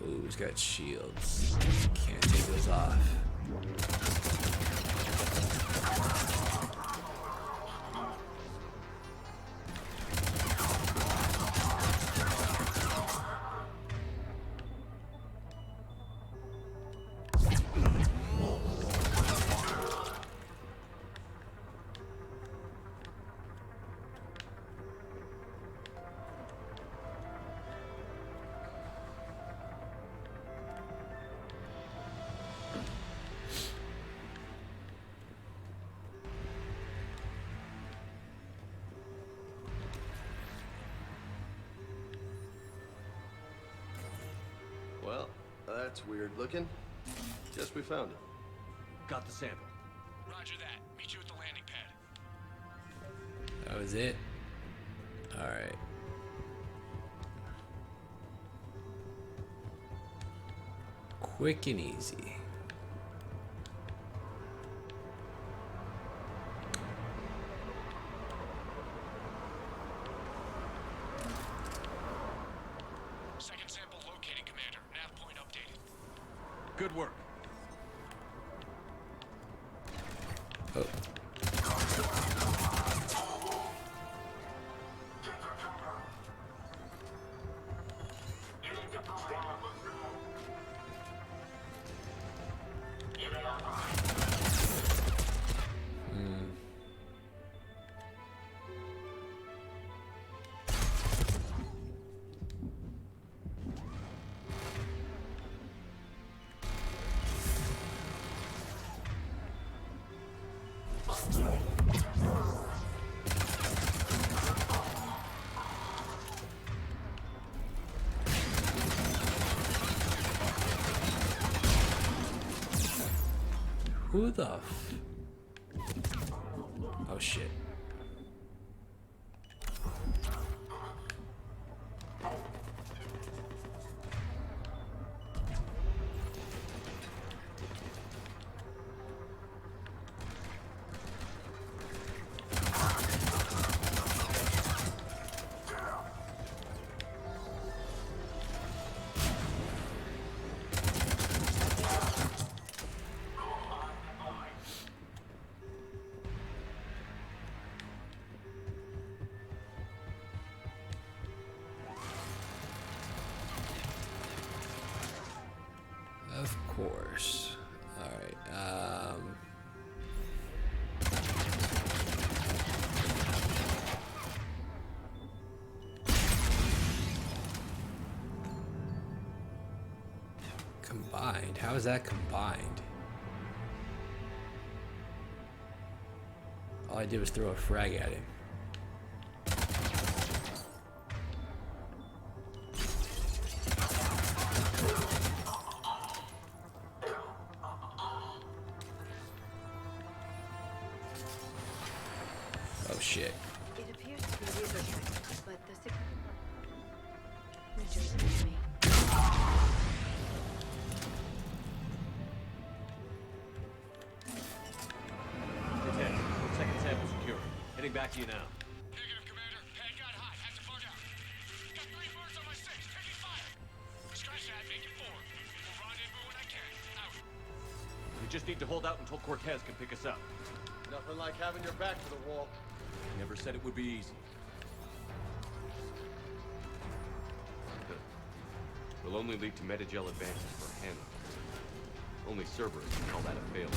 Ooh, he's got shields. Can't take those off. Well, that's weird looking. Guess we found it. Got the sample. Roger that. Meet you at the landing pad. That was it? Alright. Quick and easy. Second sample located, Commander. Nav point updated. Good work. Oh. Who the f... Oh shit. Of course. Alright, combined? How is that combined? All I did was throw a frag at him. Oh shit. It appears to be user checked, but the signatures with me. Lieutenant, second sample secure. Heading back to you now. Negative, Commander. Pad got hot. Had to bug out. Got 3 birds on my 6. Taking fire. Scratch that. Make it 4. We'll rendezvous when I can. Out. We just need to hold out until Cortez can pick us up. Nothing like having your back to the wall. Never said it would be easy. Will only lead to Metagel advances for handling. Only Cerberus can call that a failure.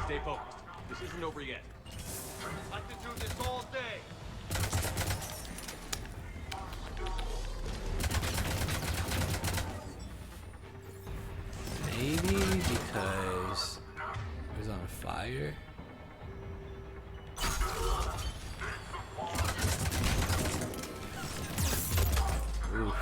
Stay focused. This isn't over yet. I can do this all day. Maybe because it was on fire. Oof.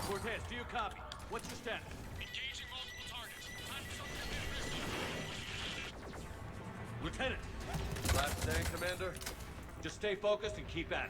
Cortez, do you copy? What's your status? Engaging multiple targets. Time for something a bit risky. Lieutenant, Last stand, Commander? just stay focused and keep at it.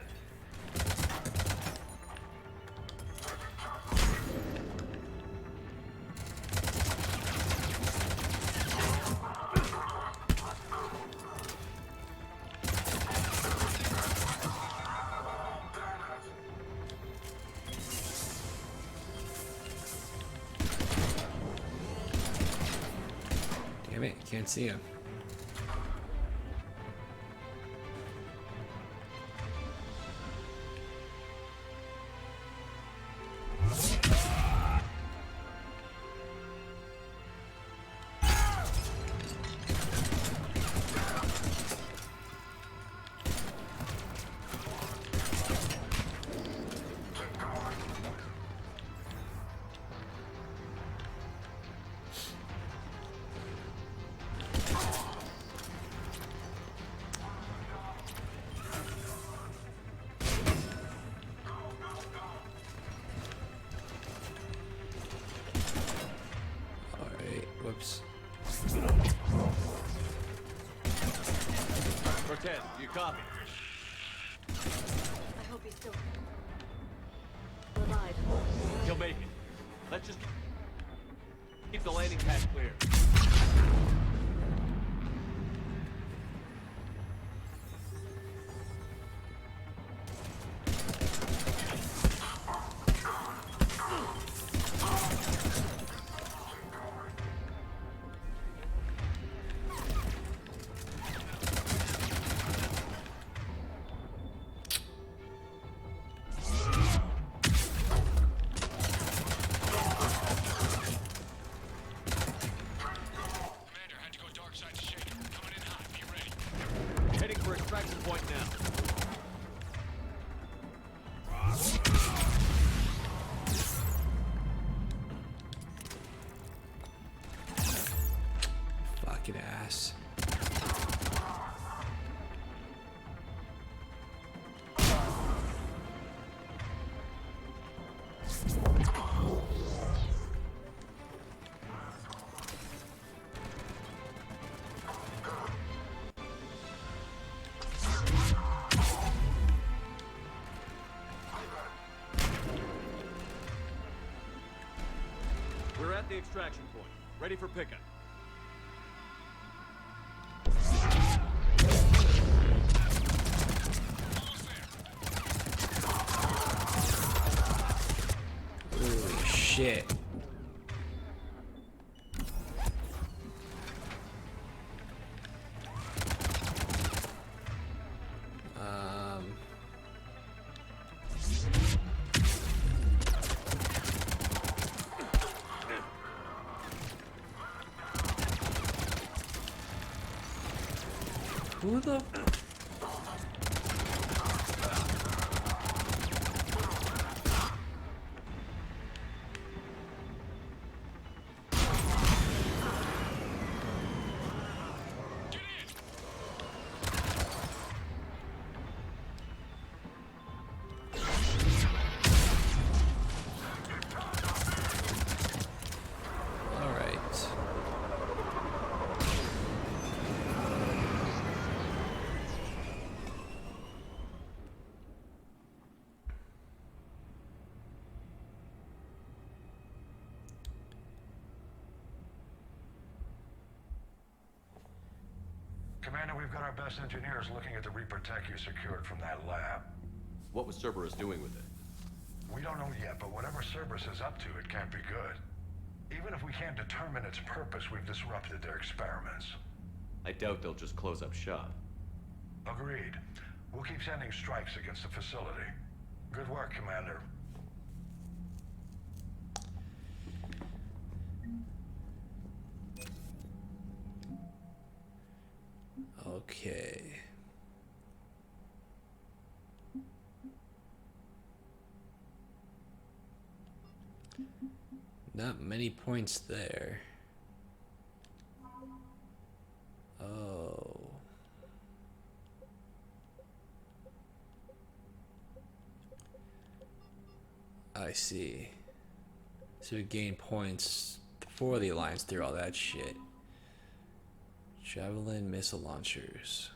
Damn it, can't see him. Alright, whoops. Cortez, do you copy? I hope he's still alive. He'll make it. Let's just keep the landing pad clear. Commander, had to go dark side to shake it. Coming in hot. Be ready. Heading for extraction point now. Fucking ass. We're at the extraction point. Ready for pickup. Holy shit. Who the? All right. Commander, we've got our best engineers looking at the Reaper tech you secured from that lab. What was Cerberus doing with it? We don't know yet, but whatever Cerberus is up to, it can't be good. Even if we can't determine its purpose, we've disrupted their experiments. I doubt they'll just close up shop. Agreed. We'll keep sending strikes against the facility. Good work, Commander. Okay. Not many points there. Oh. I see. So we gain points for the Alliance through all that shit. Javelin missile launchers.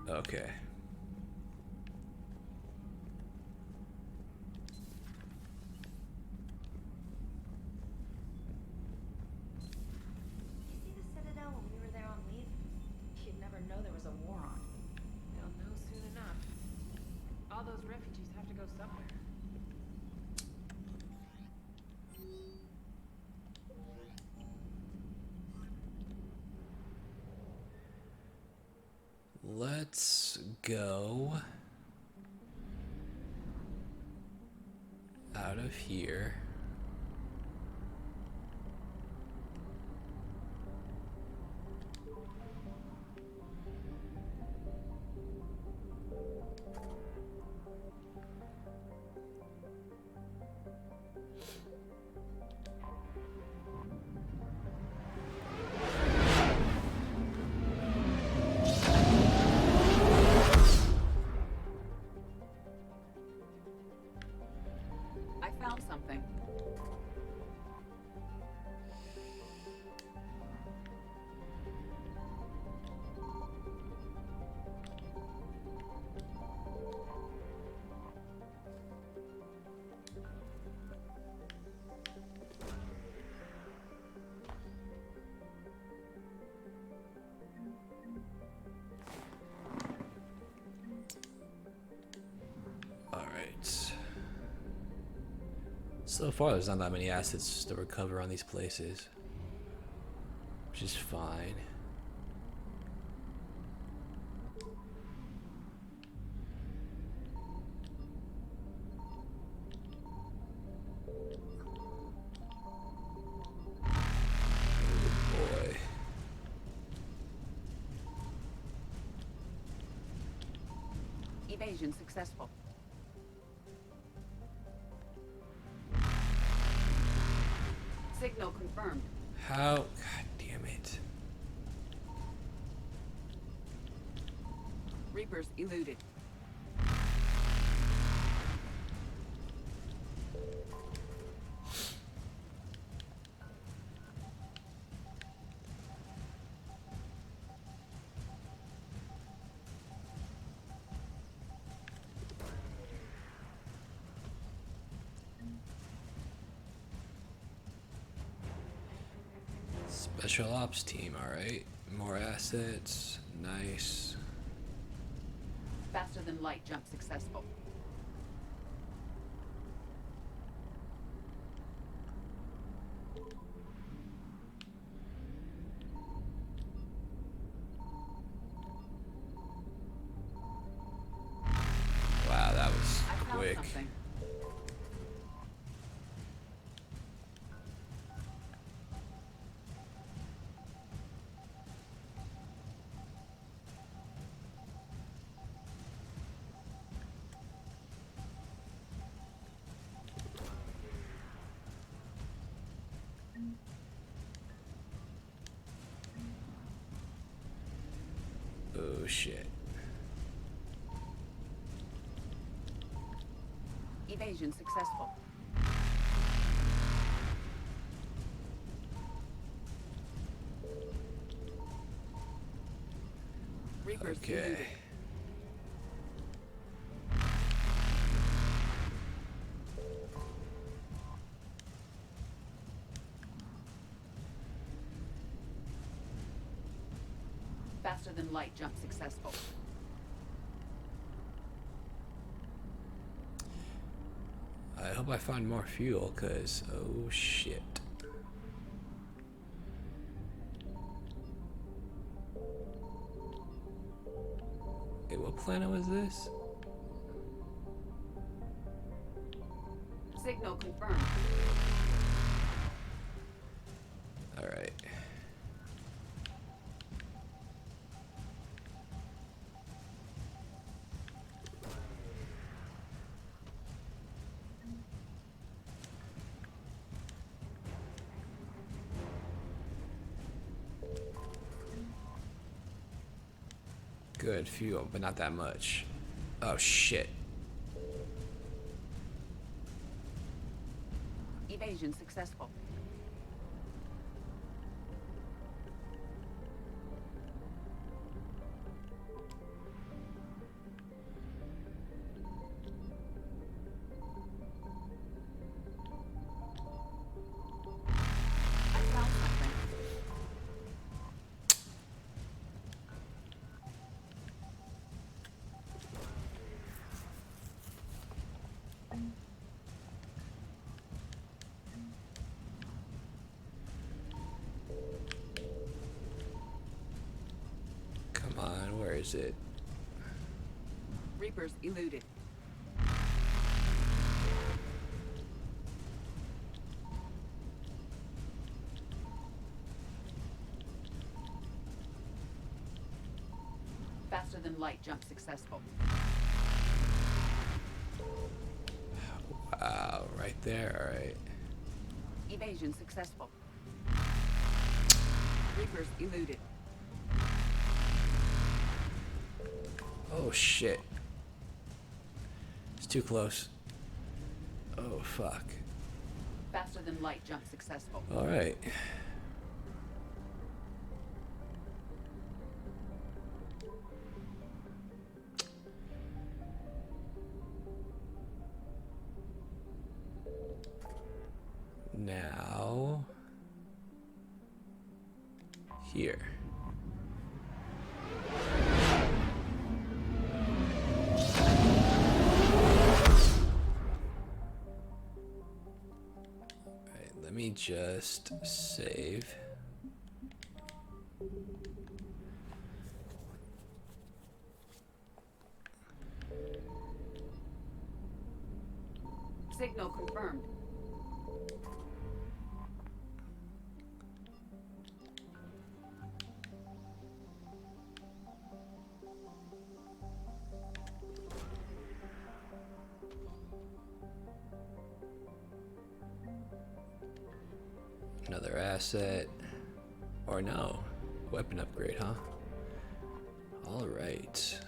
Okay. You see the Citadel when we were there on leave? You'd never know there was a war on. They'll know soon enough. All those refugees have to go somewhere. Let's go out of here. I found something. Alright. So far, there's not that many assets to recover on these places, which is fine. Oh boy. Evasion successful. Signal confirmed. How? God damn it. Reapers eluded. Special ops team, alright. More assets. Nice. Faster than light jump successful. Wow, that was I found quick. something. Oh shit. Evasion successful. Reapers Okay. eluded. Faster than light jump successful. I hope I find more fuel, cause oh shit. Hey, what planet was this? Signal confirmed. Alright. Good fuel, but not that much. Oh shit. Evasion successful. I found something. Come on, where is it? Reapers eluded. Faster than light jump successful. Wow, right there, alright. Evasion successful. Reapers eluded. Oh shit. It's too close. Oh fuck. Faster than light jump successful. Alright. Now here. Alright, let me just save. Signal confirmed. Another asset. Or no. Weapon upgrade, huh? Alright.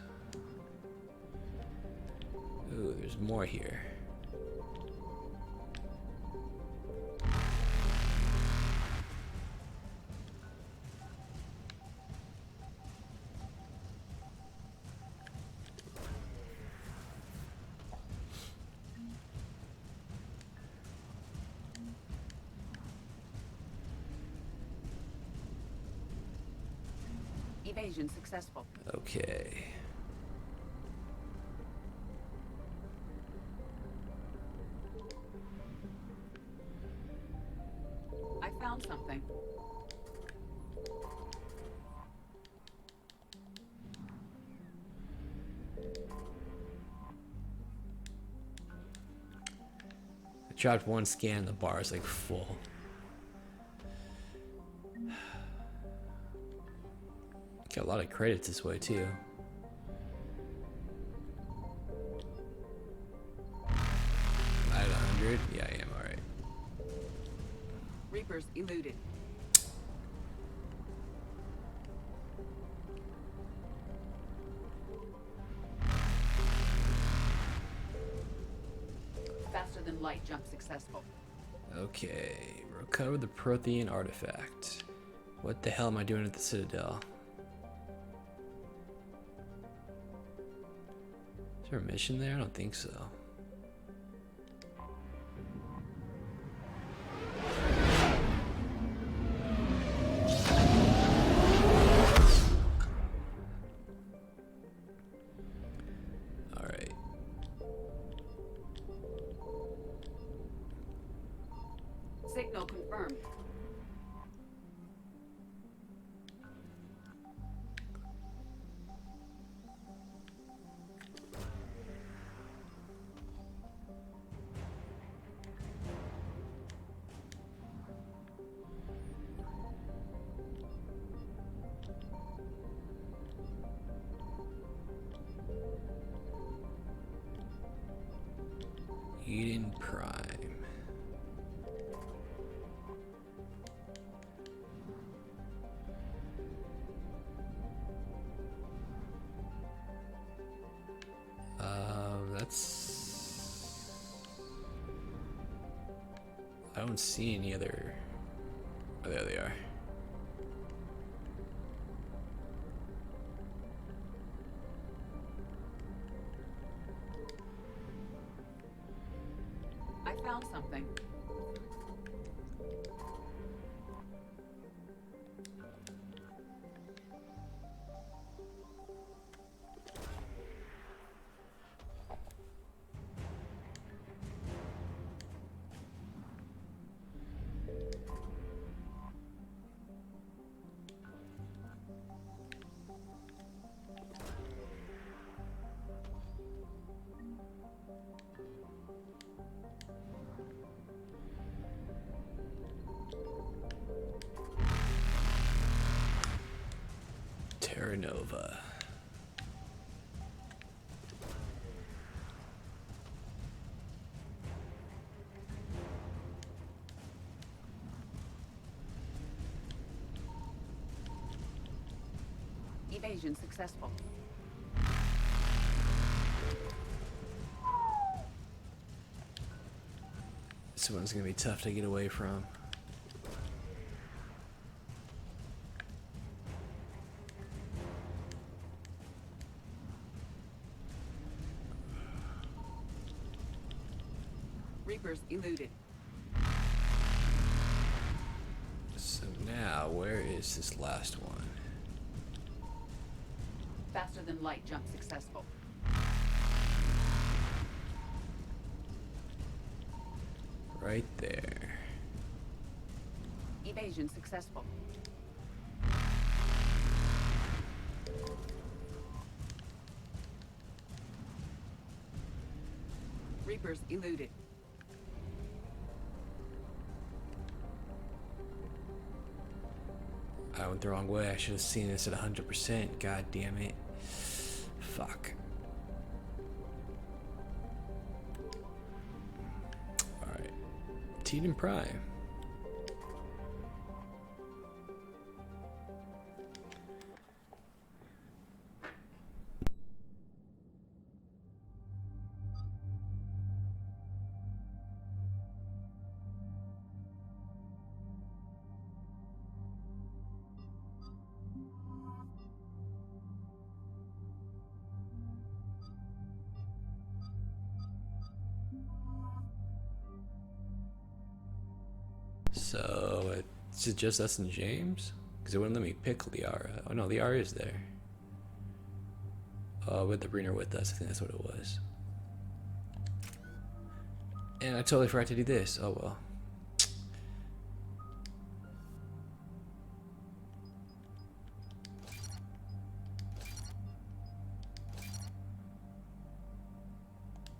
Ooh, there's more here. Evasion successful. Okay. I found something. I dropped one scan, the bar is like full. Got a lot of credits this way too. At 100? Yeah, I am, alright. Reapers eluded. Faster than light jump successful. Okay, recover the Prothean artifact. What the hell am I doing at the Citadel? Is there a mission there? I don't think so. Signal confirmed. Eden Prime. That's... I don't see any other... Oh, there they are. I found something. Terra Nova. Evasion successful. This one's gonna be tough to get away from. Reapers eluded. So now, where is this last one? Faster than light jump successful. Right there. Evasion successful. Reapers eluded. I went the wrong way. I should have seen this at 100%. God damn it. Fuck. Alright. Eden Prime. So, is it just us and James? Because it wouldn't let me pick Liara. Oh no, Liara is there. With the Breener with us, I think that's what it was. And I totally forgot to do this. Oh well.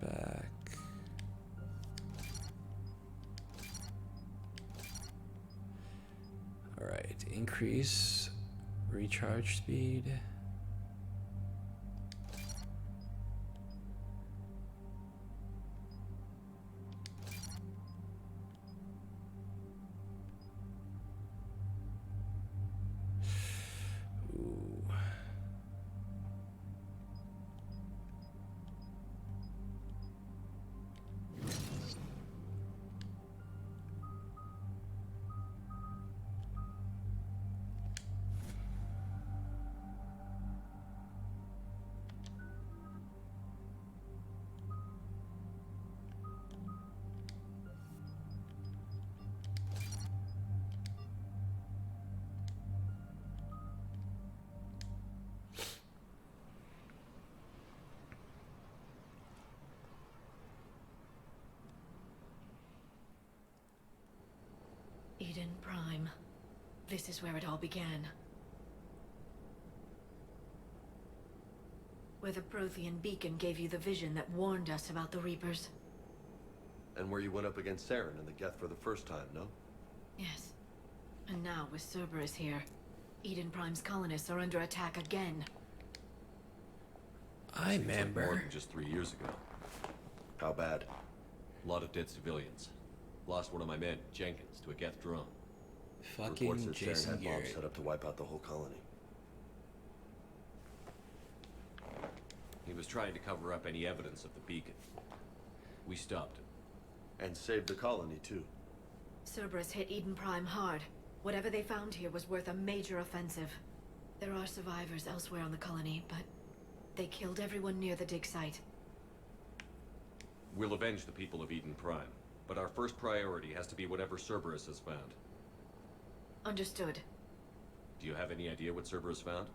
Back. Alright, increase recharge speed. Ooh. This is where it all began. Where the Prothean beacon gave you the vision that warned us about the Reapers. And where you went up against Saren and the Geth for the first time, no? Yes. And now, with Cerberus here, Eden Prime's colonists are under attack again. I Seems like more remember. than just 3 years ago. How bad? A lot of dead civilians. Lost one of my men, Jenkins, to a Geth drone. Fucking Reports that Saren Jason had bombs Garrett. set up to wipe out the whole colony. He was trying to cover up any evidence of the beacon. We stopped him. And saved the colony, too. Cerberus hit Eden Prime hard. Whatever they found here was worth a major offensive. There are survivors elsewhere on the colony, but they killed everyone near the dig site. We'll avenge the people of Eden Prime, but our first priority has to be whatever Cerberus has found. Understood. Do you have any idea what Cerberus found?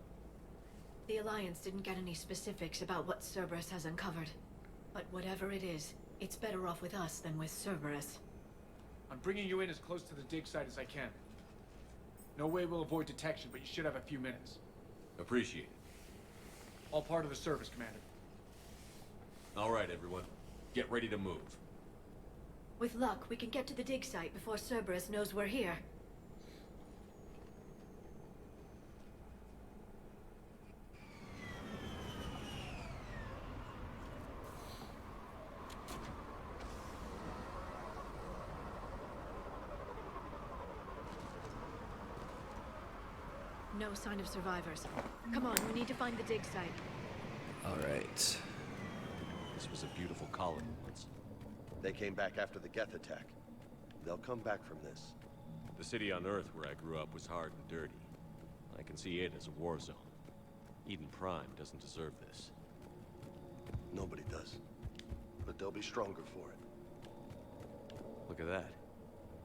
The Alliance didn't get any specifics about what Cerberus has uncovered. But whatever it is, it's better off with us than with Cerberus. I'm bringing you in as close to the dig site as I can. No way we'll avoid detection, but you should have a few minutes. Appreciate it. All part of the service, Commander. All right, everyone. Get ready to move. With luck, we can get to the dig site before Cerberus knows we're here. No sign of survivors. Come on, we need to find the dig site. Alright. This was a beautiful colony once. They came back after the Geth attack. They'll come back from this. The city on Earth where I grew up was hard and dirty. I can see it as a war zone. Eden Prime doesn't deserve this. Nobody does. But they'll be stronger for it. Look at that.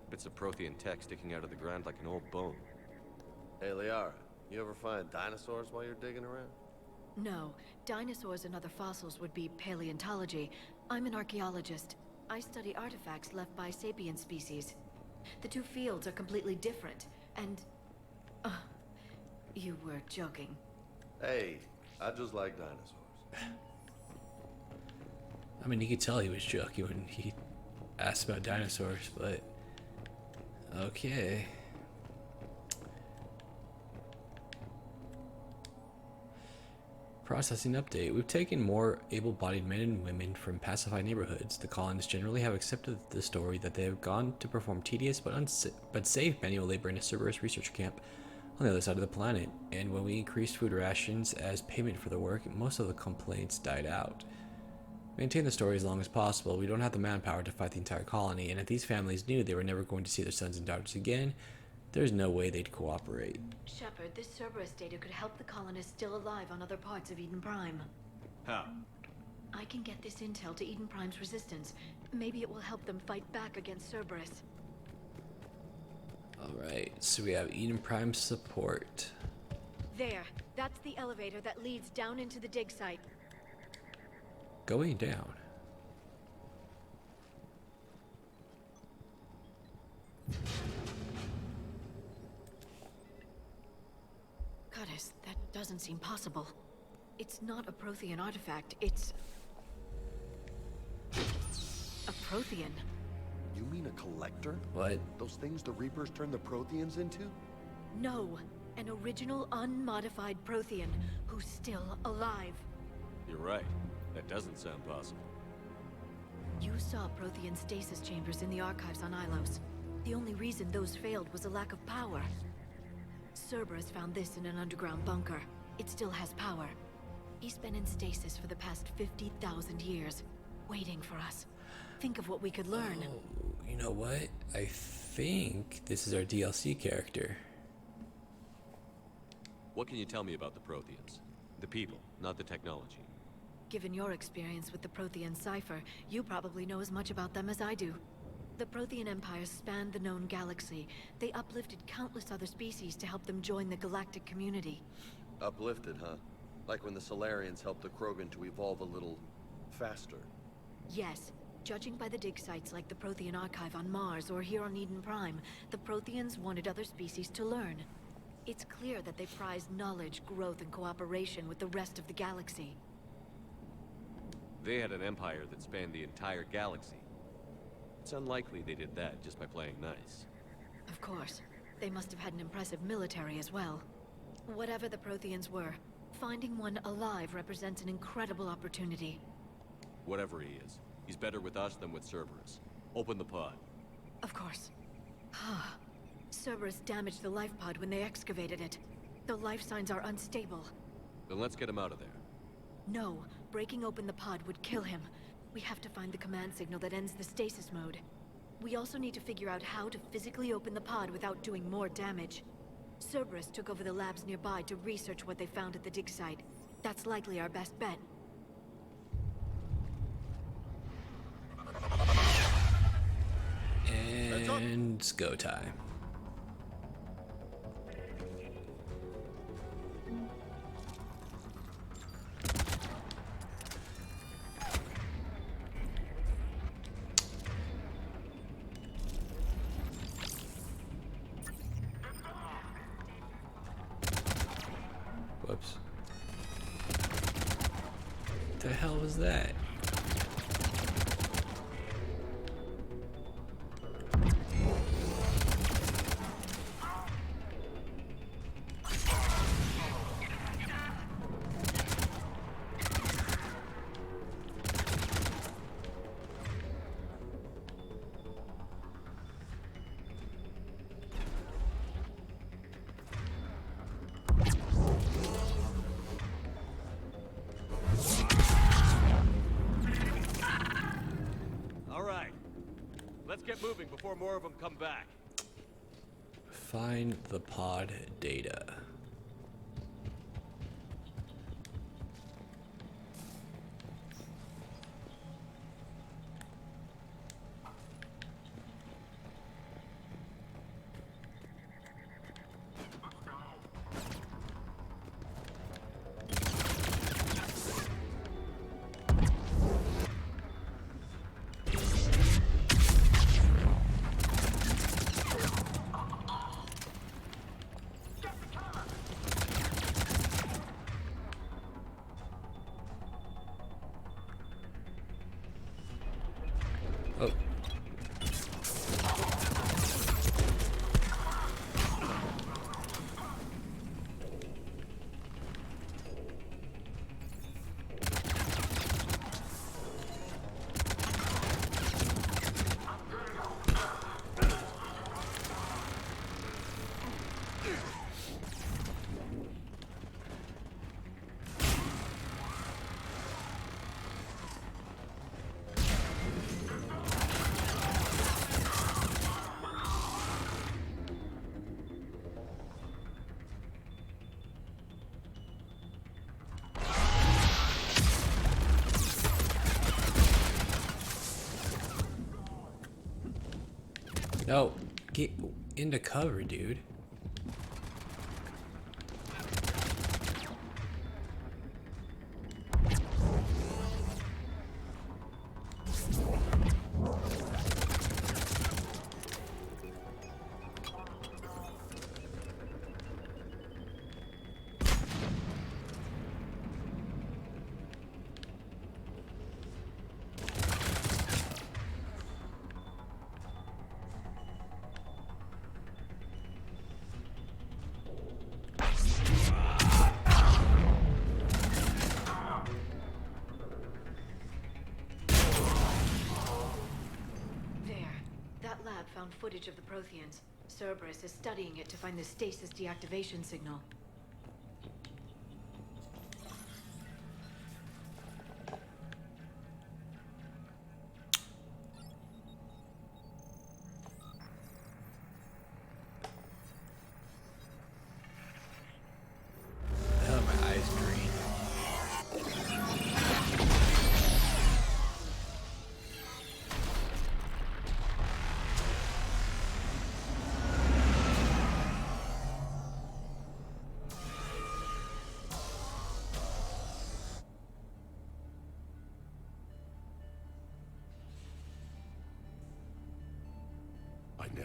Bits of Prothean tech sticking out of the ground like an old bone. Hey, Liara, you ever find dinosaurs while you're digging around? No, dinosaurs and other fossils would be paleontology. I'm an archaeologist. I study artifacts left by sapient species. The two fields are completely different, and... you were joking. Hey, I just like dinosaurs. I mean, you could tell he was joking when he asked about dinosaurs, but... Okay. Processing update. We've taken more able-bodied men and women from pacified neighborhoods. The colonists generally have accepted the story that they have gone to perform tedious but safe manual labor in a Cerberus research camp on the other side of the planet. And when we increased food rations as payment for the work, most of the complaints died out. Maintain the story as long as possible. We don't have the manpower to fight the entire colony, and if these families knew they were never going to see their sons and daughters again, there's no way they'd cooperate. Shepard, this Cerberus data could help the colonists still alive on other parts of Eden Prime. How? I can get this intel to Eden Prime's resistance. Maybe it will help them fight back against Cerberus. Alright, so we have Eden Prime support. There. That's the elevator that leads down into the dig site. Going down. Goddess, that doesn't seem possible. It's not a Prothean artifact, it's... a Prothean. You mean a collector? What? Those things the Reapers turned the Protheans into? No, an original unmodified Prothean who's still alive. You're right. That doesn't sound possible. You saw Prothean stasis chambers in the archives on Ilos. The only reason those failed was a lack of power. Cerberus found this in an underground bunker. It still has power. He's been in stasis for the past 50,000 years, waiting for us. Think of what we could learn. Oh, you know what? I think this is our DLC character. What can you tell me about the Protheans? The people, not the technology. Given your experience with the Prothean cipher, you probably know as much about them as I do. The Prothean Empire spanned the known galaxy. They uplifted countless other species to help them join the galactic community. Uplifted, huh? Like when the Solarians helped the Krogan to evolve a little faster. Yes, Judging by the dig sites like the Prothean Archive on Mars or here on Eden Prime, the Protheans wanted other species to learn. It's clear that they prized knowledge, growth, and cooperation with the rest of the galaxy. They had an empire that spanned the entire galaxy. It's unlikely they did that just by playing nice. Of course. They must have had an impressive military as well. Whatever the Protheans were, finding one alive represents an incredible opportunity. Whatever he is, he's better with us than with Cerberus. Open the pod. Of course. Cerberus damaged the life pod when they excavated it. The life signs are unstable. Then let's get him out of there. No, breaking open the pod would kill him. We have to find the command signal that ends the stasis mode. We also need to figure out how to physically open the pod without doing more damage. Cerberus took over the labs nearby to research what they found at the dig site. That's likely our best bet. And it's go time. Whoops. What the hell was that? Let's get moving before more of them come back. Find the pod data. Oh. No, get into cover, dude. Found footage of the Protheans. Cerberus is studying it to find the stasis deactivation signal. Oh, my eyes green.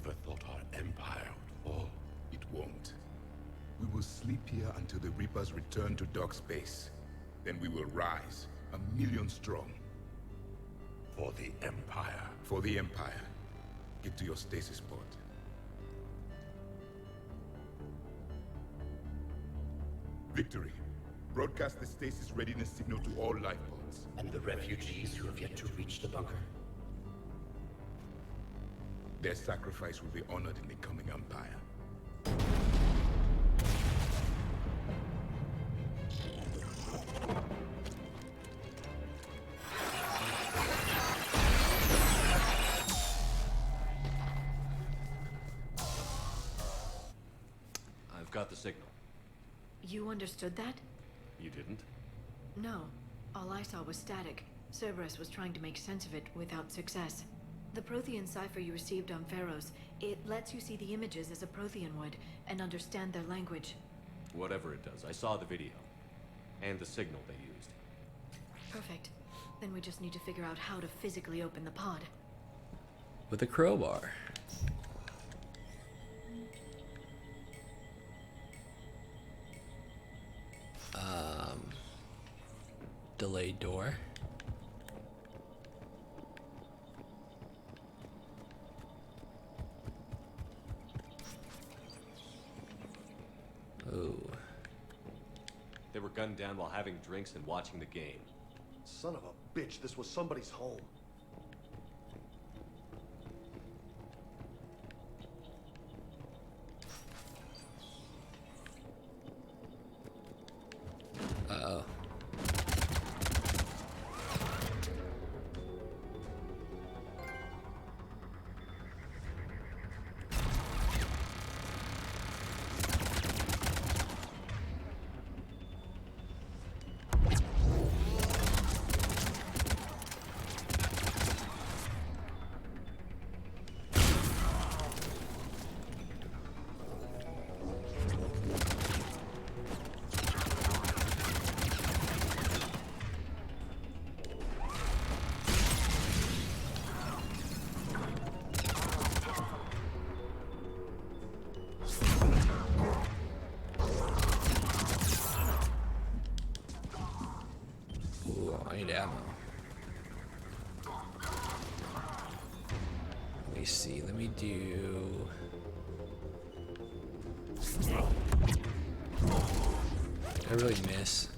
never thought our empire would fall. It won't. We will sleep here until the Reapers return to dark space. Then we will rise, 1,000,000 strong. For the Empire. For the Empire. Get to your stasis pod. Victory. Broadcast the stasis readiness signal to all life pods. And the refugees who have yet to reach the bunker? Their sacrifice will be honored in the coming Empire. I've got the signal. You understood that? You didn't? No. All I saw was static. Cerberus was trying to make sense of it without success. The Prothean cipher you received on Pharaohs, it lets you see the images as a Prothean would, and understand their language. Whatever it does, I saw the video. And the signal they used. Perfect. Then we just need to figure out how to physically open the pod. With a crowbar. Delayed door. Oh. They were gunned down while having drinks and watching the game. Son of a bitch, this was somebody's home. Uh-oh. I need ammo. Let me see. Let me do... I really miss.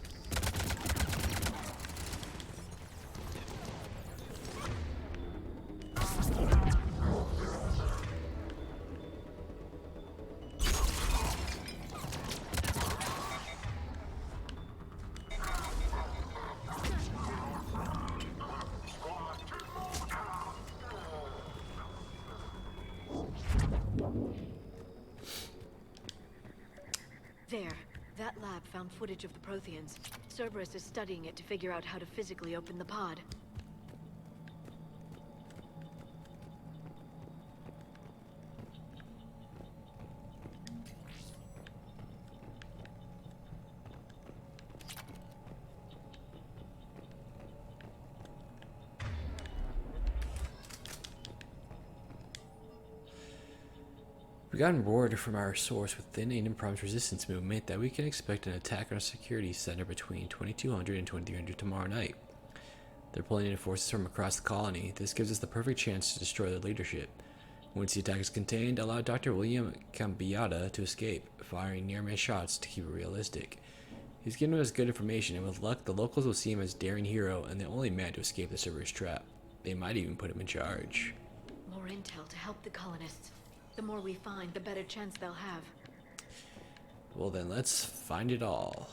There. That lab found footage of the Protheans. Cerberus is studying it to figure out how to physically open the pod. We got word from our source within Aiden Prime's resistance movement that we can expect an attack on a security center between 2200 and 2300 tomorrow night. They're pulling in forces from across the colony. This gives us the perfect chance to destroy their leadership. Once the attack is contained, allow Dr. William Cambiata to escape, firing near-miss shots to keep it realistic. He's given us good information, and with luck, the locals will see him as a daring hero and the only man to escape the Cerberus trap. They might even put him in charge. More intel to help the colonists. The more we find, the better chance they'll have. Well then, let's find it all.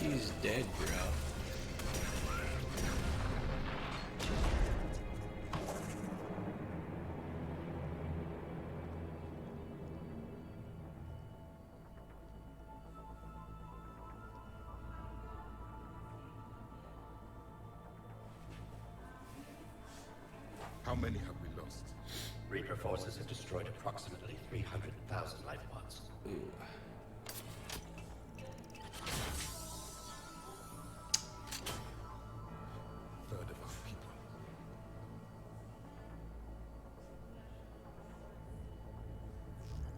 He's dead, bro. How many have we lost? Reaper forces have destroyed approximately 300,000 life pods. Ooh. Third of our people.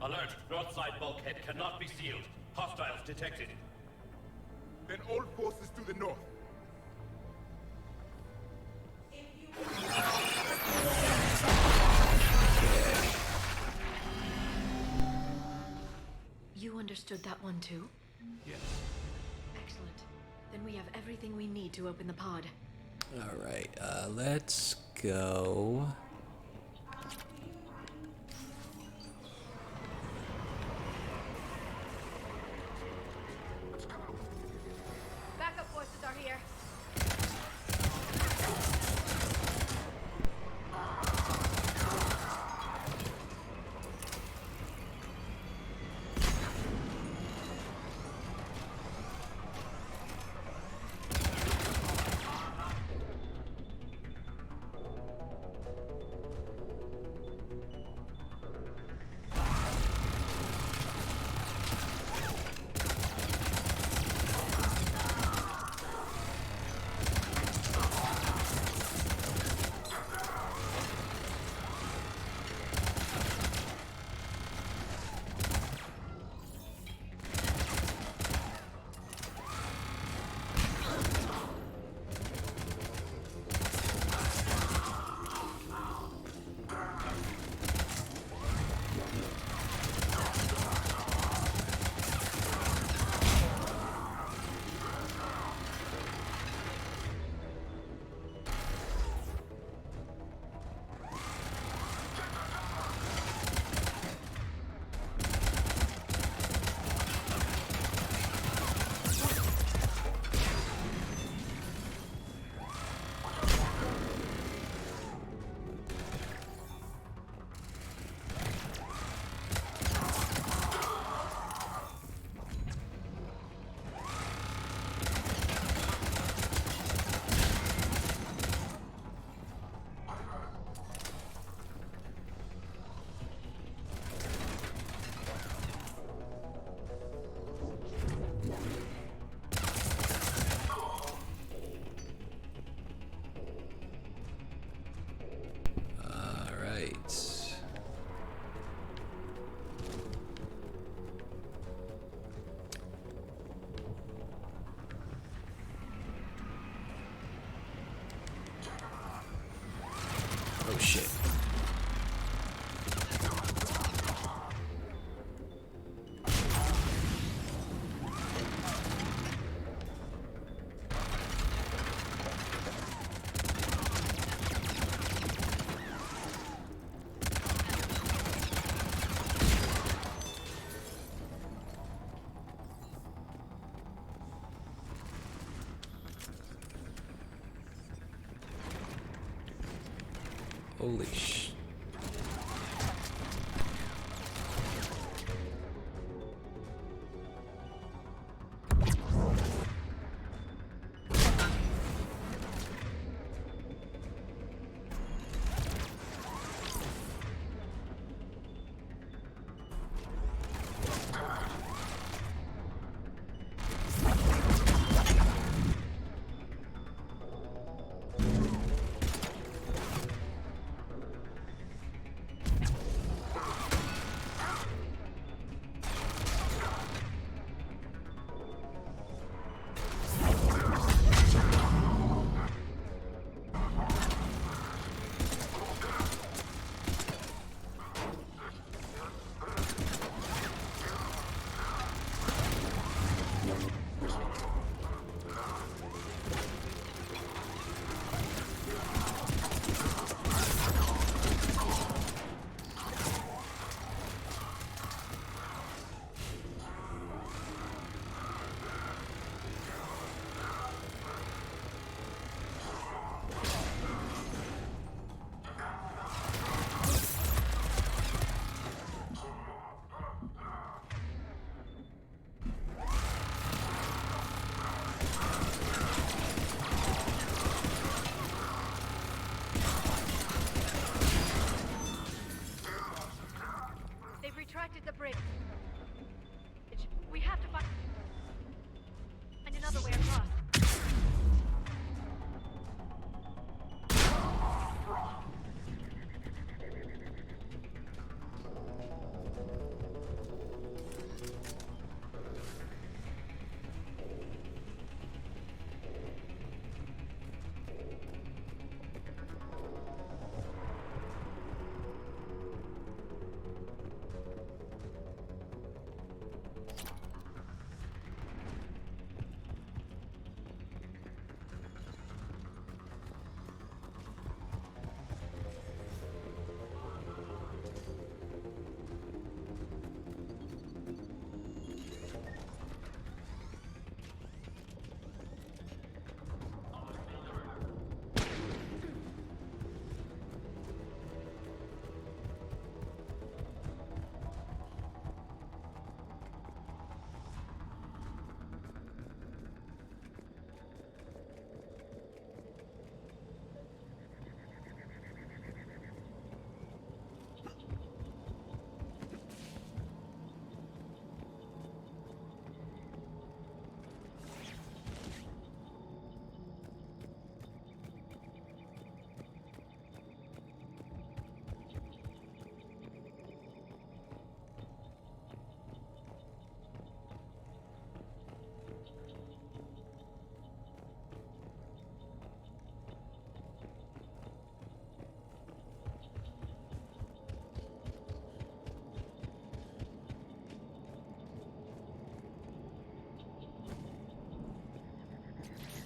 Alert! North side bulkhead cannot be sealed. Hostiles detected. Then all forces to the north. You understood that one too? Yes. Excellent. Then we have everything we need to open the pod. Alright, let's go. Backup forces are here. Oh shit. Holy sh...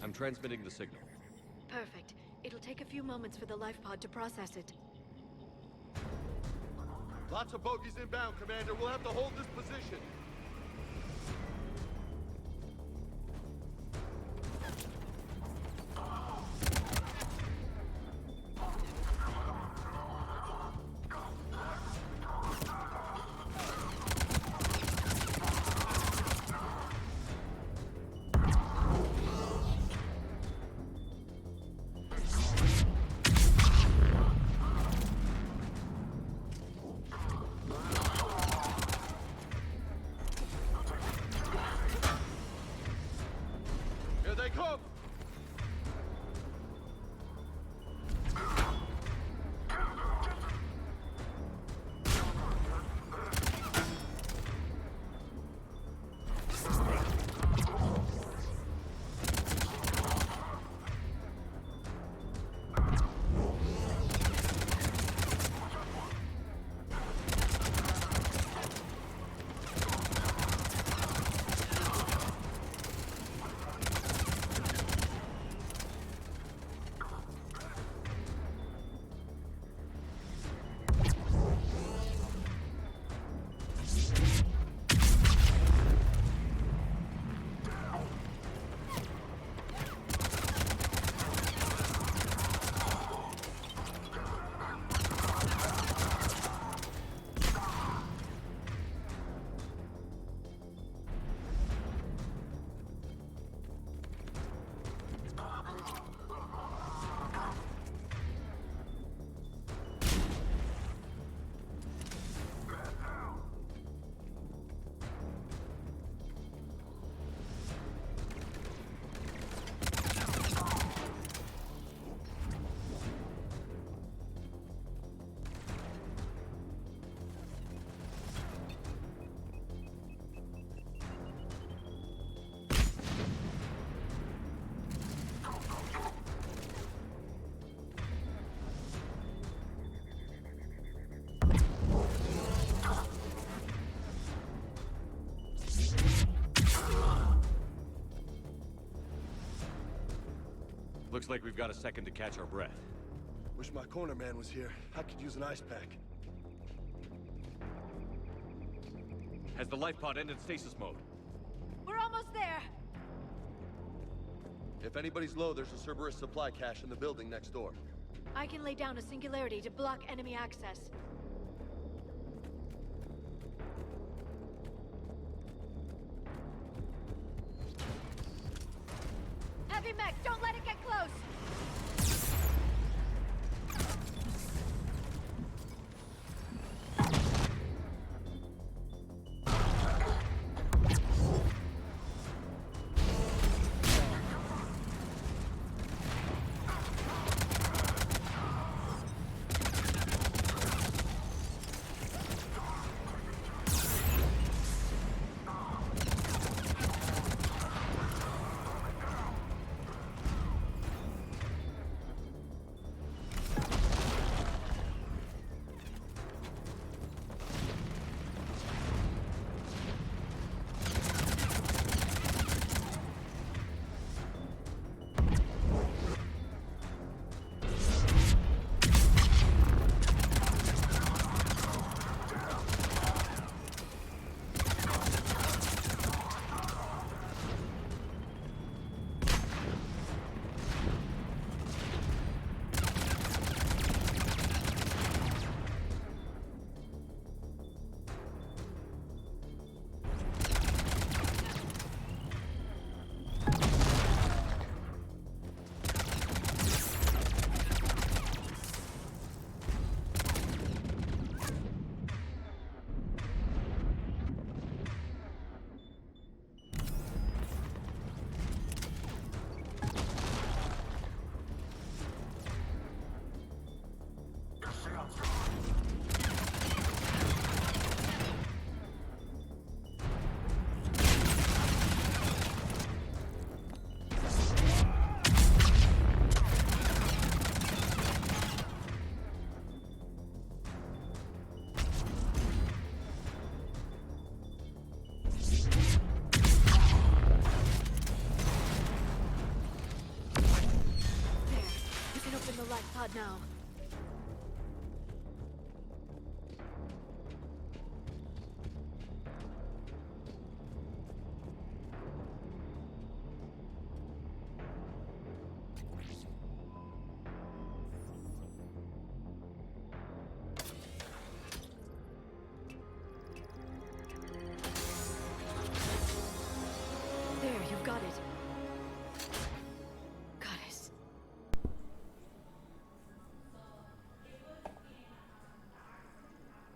I'm transmitting the signal. Perfect. It'll take a few moments for the life pod to process it. Lots of bogies inbound, Commander. We'll have to hold this position. Here they come! Looks like we've got a second to catch our breath. Wish my corner man was here. I could use an ice pack. Has the life pod ended stasis mode? We're almost there! If anybody's low, there's a Cerberus supply cache in the building next door. I can lay down a singularity to block enemy access. Heavy mech, don't let it get close! the life pod now. There, you've got it. Goddess.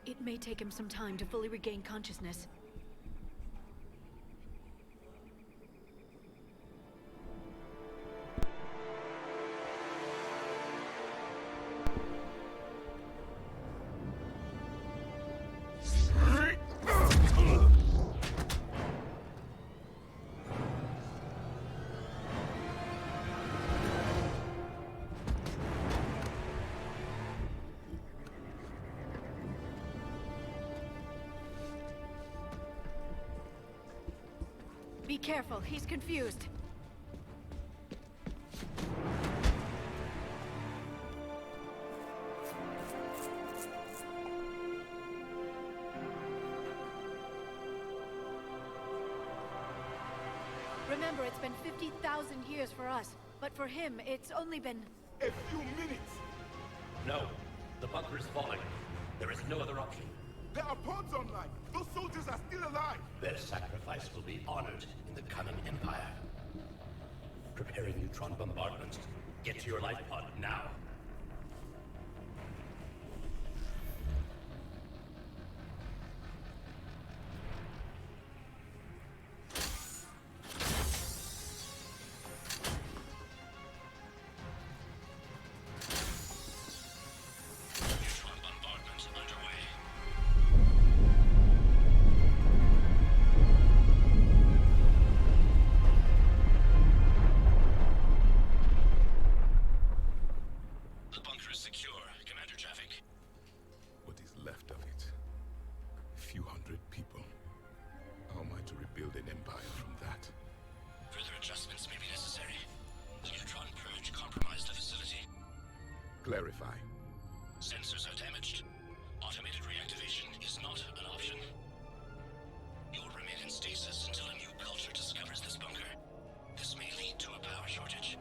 It may take him some time to fully regain consciousness. Be careful, he's confused. Remember, it's been 50,000 years for us, but for him, it's only been... A few minutes! No. The bunker is falling. There is no other option. There are pods online! Those soldiers are still alive! Their sacrifice will be honored in the coming Empire. Preparing neutron bombardment. Get to your life pod now. Neutron bombardment underway. The bunker is secure, Commander Javik. What is left of it? A few hundred people. How am I to rebuild an empire from that? Further adjustments may be necessary. The neutron purge compromised the facility. Clarify. Sensors are damaged. Automated reactivation is not an option. You'll remain in stasis until a new culture discovers this bunker. This may lead to a power shortage.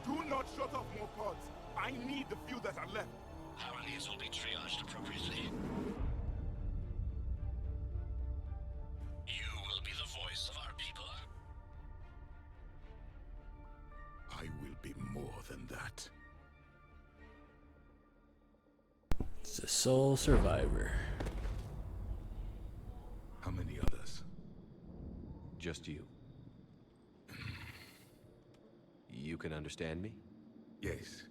Do not shut off more pods! I need the few that are left! Power needs will be triaged appropriately. You will be the voice of our people. I will be more than that. It's a sole survivor. How many others? Just you. You can understand me? Yes.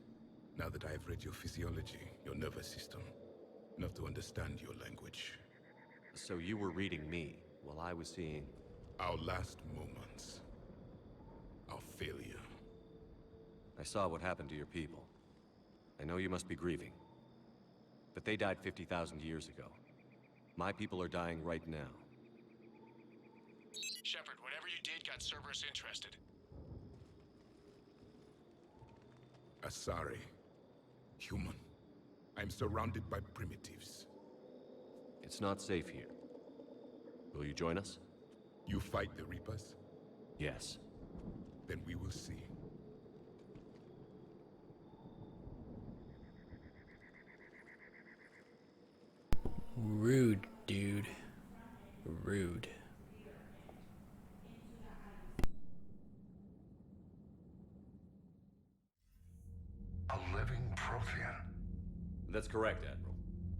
Now that I have read your physiology, your nervous system, enough to understand your language. So you were reading me while I was seeing... Our last moments. Our failure. I saw what happened to your people. I know you must be grieving. But they died 50,000 years ago. My people are dying right now. Shepard, whatever you did got Cerberus interested. Asari. Human. I'm surrounded by primitives. It's not safe here. Will you join us? You fight the Reapers? Yes. Then we will see. Rude, dude. Rude. A living Prothean. That's correct, Admiral.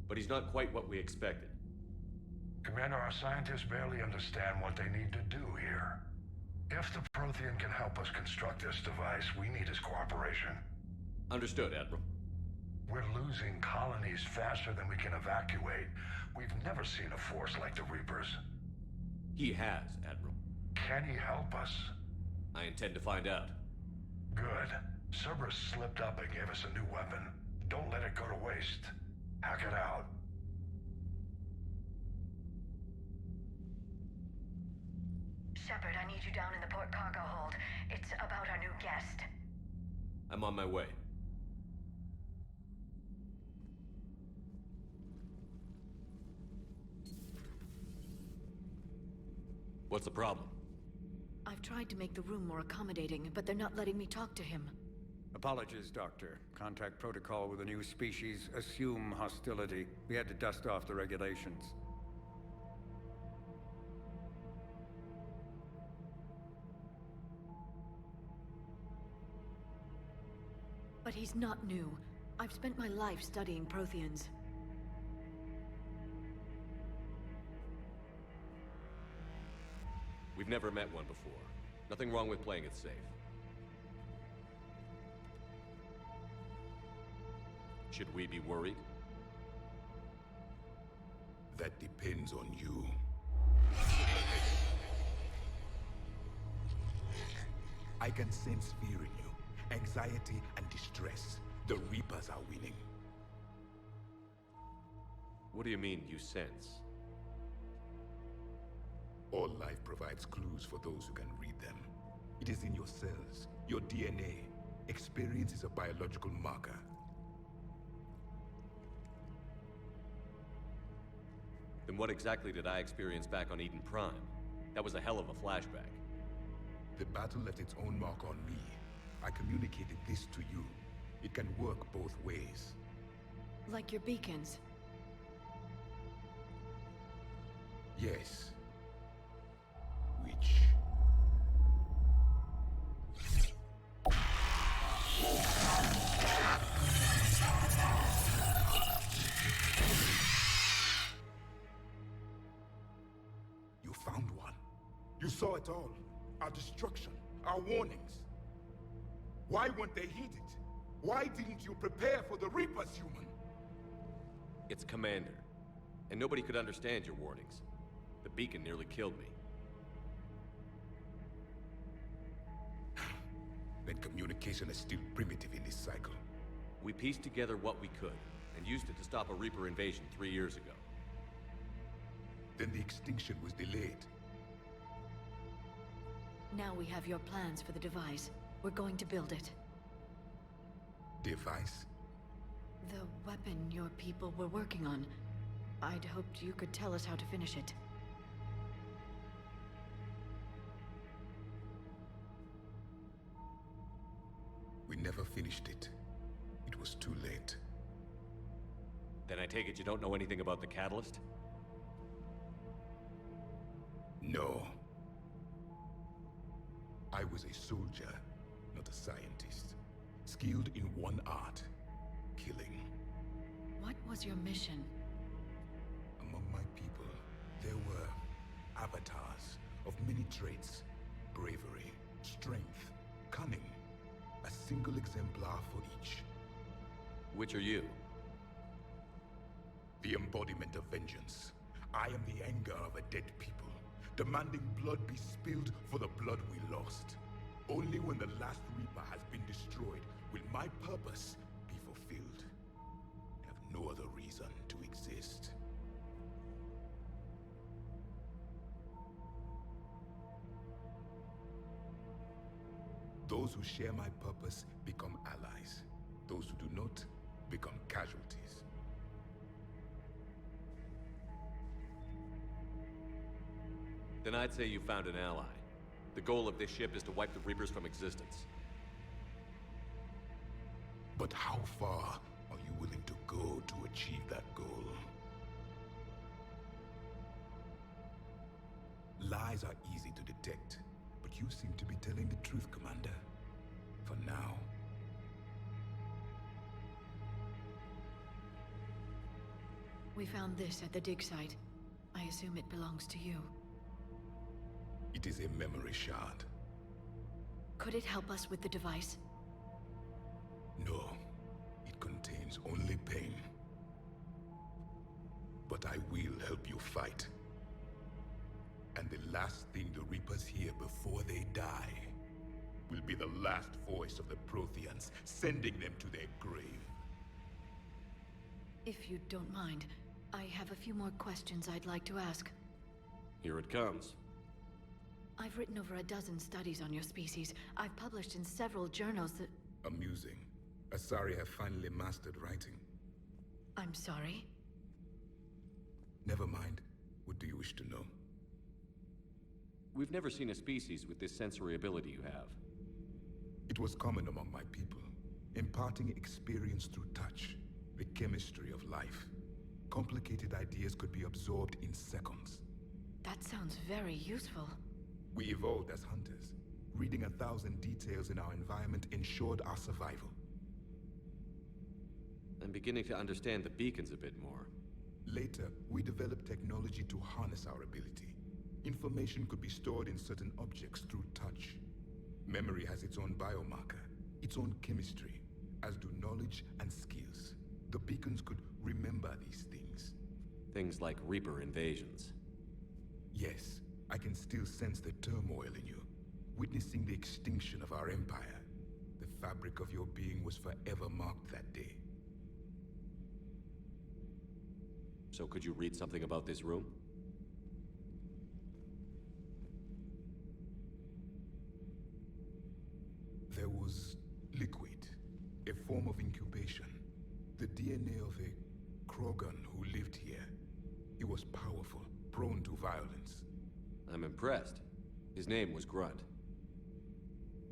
But he's not quite what we expected. Commander, our scientists barely understand what they need to do here. If the Prothean can help us construct this device, we need his cooperation. Understood, Admiral. We're losing colonies faster than we can evacuate. We've never seen a force like the Reapers. He has, Admiral. Can he help us? I intend to find out. Good. Cerberus slipped up and gave us a new weapon. Don't let it go to waste. Hack it out. Shepard, I need you down in the port cargo hold. It's about our new guest. I'm on my way. What's the problem? I've tried to make the room more accommodating, but they're not letting me talk to him. Apologies, Doctor. Contact protocol with a new species. Assume hostility. We had to dust off the regulations. But he's not new. I've spent my life studying Protheans. We've never met one before. Nothing wrong with playing it safe. Should we be worried? That depends on you. I can sense fear in you, anxiety and distress. The Reapers are winning. What do you mean, you sense? All life provides clues for those who can read them. It is in your cells, your DNA. Experience is a biological marker. Then what exactly did I experience back on Eden Prime? That was a hell of a flashback. The battle left its own mark on me. I communicated this to you. It can work both ways. Like your beacons. Yes. Which... You found one. You saw it all. Our destruction, our warnings. Why weren't they heeded? Why didn't you prepare for the Reapers, human? It's Commander. And nobody could understand your warnings. The beacon nearly killed me. Then communication is still primitive in this cycle. We pieced together what we could, and used it to stop a Reaper invasion 3 years ago. Then the extinction was delayed. Now we have your plans for the device. We're going to build it. Device? The weapon your people were working on. I'd hoped you could tell us how to finish it. We never finished it. It was too late. Then I take it you don't know anything about the catalyst? No. I was a soldier, not a scientist. Skilled in one art, killing. What was your mission? Among my people, there were avatars of many traits. Bravery, strength, cunning. A single exemplar for each. Which are you? The embodiment of vengeance. I am the anger of a dead people, demanding blood be spilled for the blood we lost. Only when the last Reaper has been destroyed will my purpose be fulfilled. I have no other reason to exist. Those who share my purpose become allies. Those who do not become casualties. Then I'd say you found an ally. The goal of this ship is to wipe the Reapers from existence. But how far are you willing to go to achieve that goal? Lies are easy to detect, but you seem to be telling the truth, Commander. For now. We found this at the dig site. I assume it belongs to you. It is a memory shard. Could it help us with the device? No. It contains only pain. But I will help you fight. And the last thing the Reapers hear before they die will be the last voice of the Protheans, sending them to their grave. If you don't mind, I have a few more questions I'd like to ask. Here it comes. I've written over a dozen studies on your species. I've published in several journals that... Amusing. Asari have finally mastered writing. I'm sorry? Never mind. What do you wish to know? We've never seen a species with this sensory ability you have. It was common among my people, imparting experience through touch, the chemistry of life. Complicated ideas could be absorbed in seconds. That sounds very useful. We evolved as hunters. Reading 1,000 details in our environment ensured our survival. I'm beginning to understand the beacons a bit more. Later, we developed technology to harness our ability. Information could be stored in certain objects through touch. Memory has its own biomarker, its own chemistry, as do knowledge and skills. The beacons could remember these things. Things like Reaper invasions. Yes, I can still sense the turmoil in you, witnessing the extinction of our empire. The fabric of your being was forever marked that day. So could you read something about this room? There was liquid, a form of incubation. The DNA of a Krogan who lived here. He was powerful, prone to violence. I'm impressed. His name was Grunt.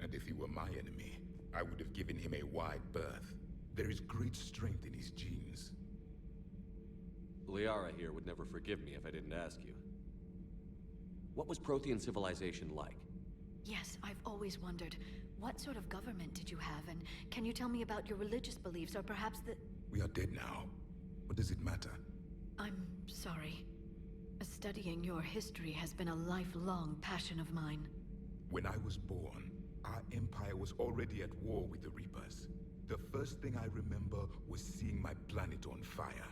And if he were my enemy, I would have given him a wide berth. There is great strength in his genes. Liara here would never forgive me if I didn't ask you. What was Prothean civilization like? Yes, I've always wondered, what sort of government did you have, and can you tell me about your religious beliefs, or perhaps the... We are dead now. What does it matter? I'm sorry. Studying your history has been a lifelong passion of mine. When I was born, our empire was already at war with the Reapers. The first thing I remember was seeing my planet on fire.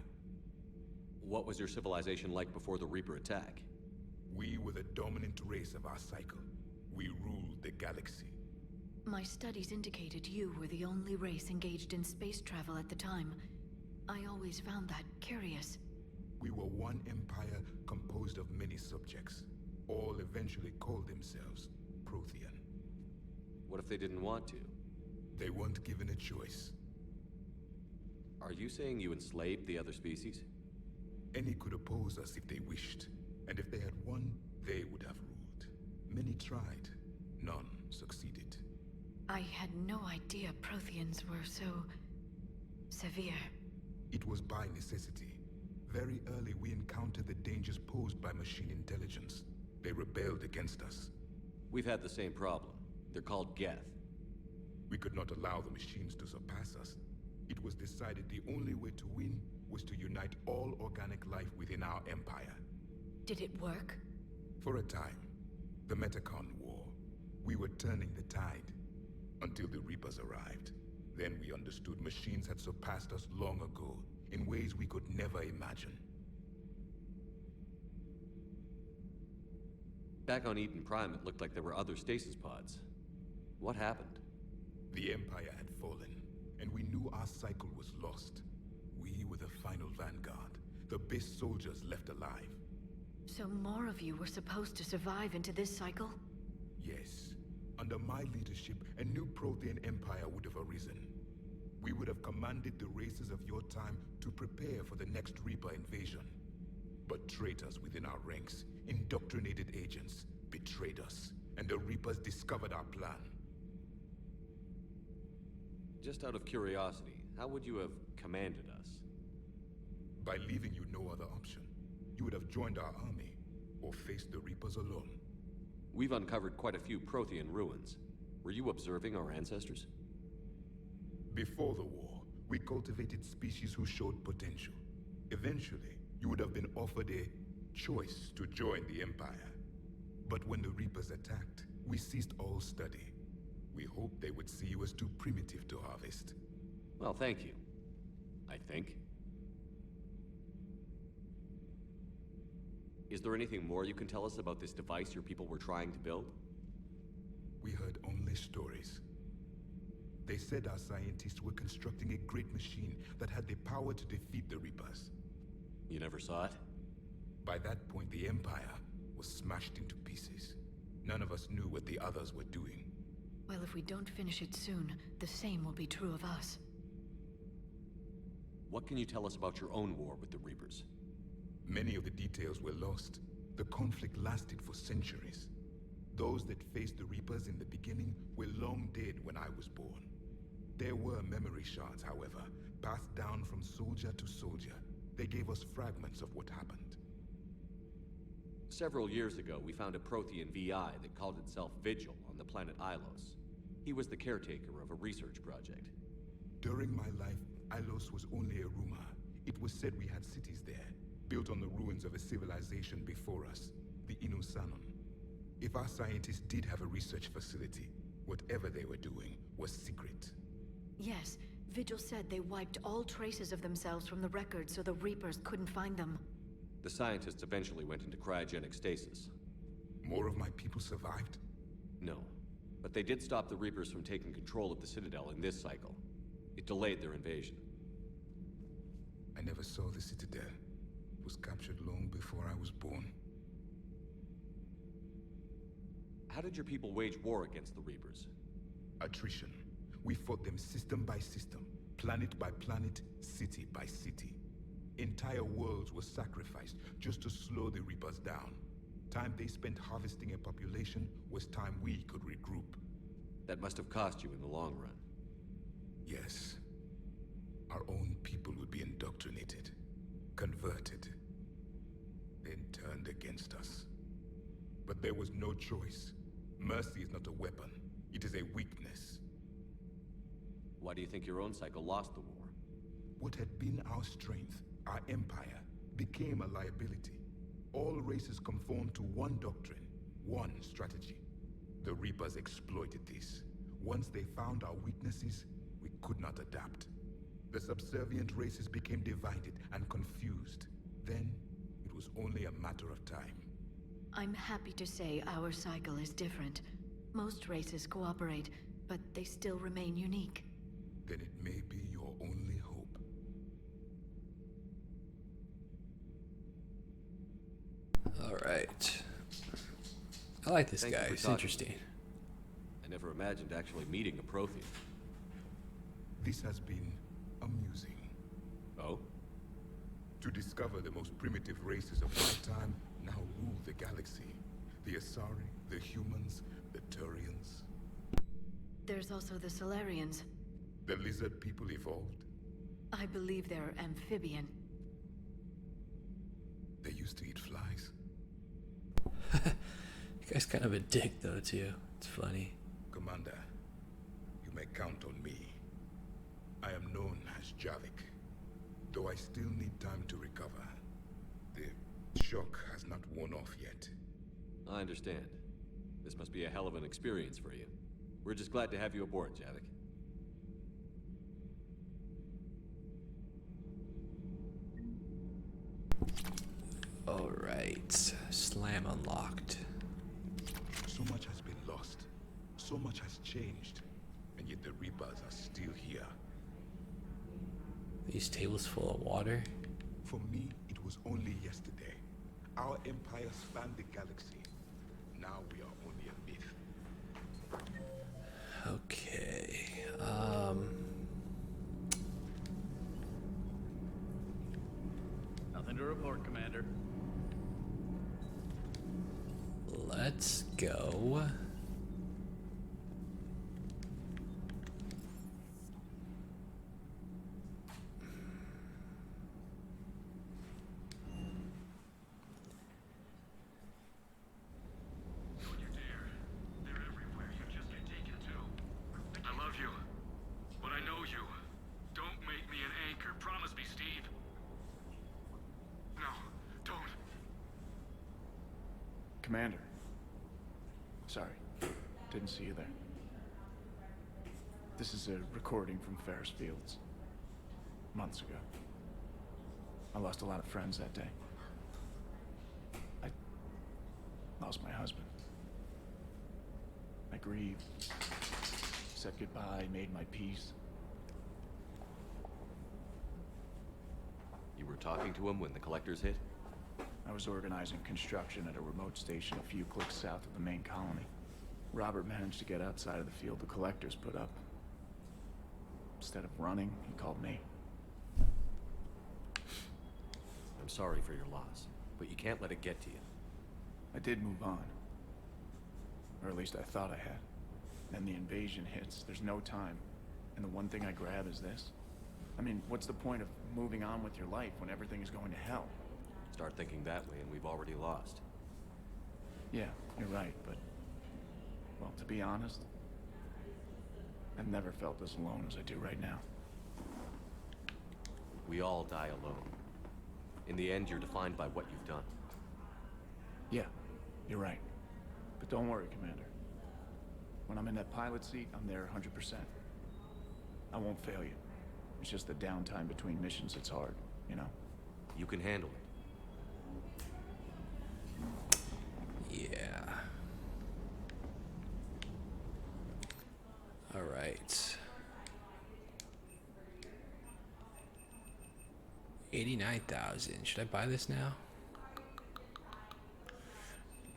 What was your civilization like before the Reaper attack? We were the dominant race of our cycle. We ruled the galaxy. My studies indicated you were the only race engaged in space travel at the time. I always found that curious. We were one empire composed of many subjects. All eventually called themselves Prothean. What if they didn't want to? They weren't given a choice. Are you saying you enslaved the other species? Any could oppose us if they wished. And if they had won, they would have ruled. Many tried. None succeeded. I had no idea Protheans were so... severe. It was by necessity. Very early we encountered the dangers posed by machine intelligence. They rebelled against us. We've had the same problem. They're called Geth. We could not allow the machines to surpass us. It was decided the only way to win was to unite all organic life within our empire. Did it work? For a time. The Metacon War. We were turning the tide. Until the Reapers arrived. Then we understood machines had surpassed us long ago, in ways we could never imagine. Back on Eden Prime, it looked like there were other stasis pods. What happened? The Empire had fallen, and we knew our cycle was lost. We were the final vanguard, the best soldiers left alive. So more of you were supposed to survive into this cycle? Yes. Under my leadership, a new Prothean empire would have arisen. We would have commanded the races of your time to prepare for the next Reaper invasion. But traitors within our ranks, indoctrinated agents, betrayed us, and the Reapers discovered our plan. Just out of curiosity, how would you have commanded us? By leaving you no other option. You would have joined our army, or faced the Reapers alone. We've uncovered quite a few Prothean ruins. Were you observing our ancestors? Before the war, we cultivated species who showed potential. Eventually, you would have been offered a choice to join the Empire. But when the Reapers attacked, we ceased all study. We hoped they would see you as too primitive to harvest. Well, thank you. I think. Is there anything more you can tell us about this device your people were trying to build? We heard only stories. They said our scientists were constructing a great machine that had the power to defeat the Reapers. You never saw it? By that point, the Empire was smashed into pieces. None of us knew what the others were doing. Well, if we don't finish it soon, the same will be true of us. What can you tell us about your own war with the Reapers? Many of the details were lost. The conflict lasted for centuries. Those that faced the Reapers in the beginning were long dead when I was born. There were memory shards, however, passed down from soldier to soldier. They gave us fragments of what happened. Several years ago, we found a Prothean VI that called itself Vigil on the planet Ilos. He was the caretaker of a research project. During my life, Ilos was only a rumor. It was said we had cities there, built on the ruins of a civilization before us, the Inusanon. If our scientists did have a research facility, whatever they were doing was secret. Yes, Vigil said they wiped all traces of themselves from the records so the Reapers couldn't find them. The scientists eventually went into cryogenic stasis. More of my people survived? No, but they did stop the Reapers from taking control of the Citadel in this cycle. It delayed their invasion. I never saw the Citadel. It was captured long before I was born. How did your people wage war against the Reapers? Attrition. We fought them system by system, planet by planet, city by city. Entire worlds were sacrificed just to slow the Reapers down. Time they spent harvesting a population was time we could regroup. That must have cost you in the long run. Yes. Our own people would be indoctrinated, converted, then turned against us. But there was no choice. Mercy is not a weapon. It is a weakness. Why do you think your own cycle lost the war? What had been our strength, our empire, became a liability. All races conformed to one doctrine, one strategy. The Reapers exploited this. Once they found our weaknesses, we could not adapt. The subservient races became divided and confused. Then, it was only a matter of time. I'm happy to say our cycle is different. Most races cooperate, but they still remain unique. Then it may be your only hope. Alright. I like this Thank you guy. for It's talking. interesting. I never imagined actually meeting a Prothean. This has been amusing. Oh? To discover the most primitive races of my time now rule the galaxy. The Asari, the humans, the Turians. There's also the Solarians. The lizard people evolved. I believe they're amphibian. They used to eat flies. You guy's kind of a dick, though, too. It's funny. Commander, you may count on me. I am known as Javik, though I still need time to recover. The shock has not worn off yet. I understand. This must be a hell of an experience for you. We're just glad to have you aboard, Javik. Alright. Slam unlocked. So much has been lost. So much has changed. And yet the Reapers are still here. These tables full of water. For me, it was only yesterday. Our empire spanned the galaxy. Now we are only a myth. Okay. Nothing to report, Commander. Let's go. I love you, but I know you. Don't make me an anchor. Promise me, Steve. No, don't. Commander. Sorry. Didn't see you there. This is a recording from Ferris Fields. Months ago. I lost a lot of friends that day. I lost my husband. I grieved. Said goodbye, made my peace. You were talking to him when the collectors hit? I was organizing construction at a remote station a few clicks south of the main colony. Robert managed to get outside of the field the collectors put up. Instead of running, he called me. I'm sorry for your loss, but you can't let it get to you. I did move on. Or at least I thought I had. Then the invasion hits, there's no time. And the one thing I grab is this. I mean, what's the point of moving on with your life when everything is going to hell? Start thinking that way and we've already lost. Yeah, you're right, but... well, to be honest, I've never felt as alone as I do right now. We all die alone. In the end, you're defined by what you've done. Yeah, you're right. But don't worry, Commander. When I'm in that pilot seat, I'm there 100%. I won't fail you. It's just the downtime between missions that's hard, you know? You can handle it. Yeah. All right. 89,000. Should I buy this now?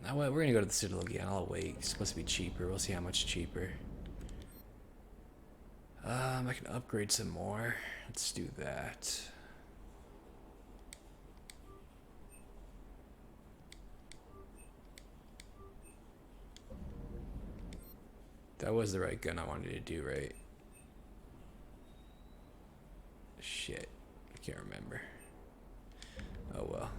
Now what? We're gonna go to the Citadel again. I'll wait. It's supposed to be cheaper. We'll see how much cheaper. I can upgrade some more. Let's do that. That was the right gun I wanted to do, right? Shit. I can't remember. Oh well.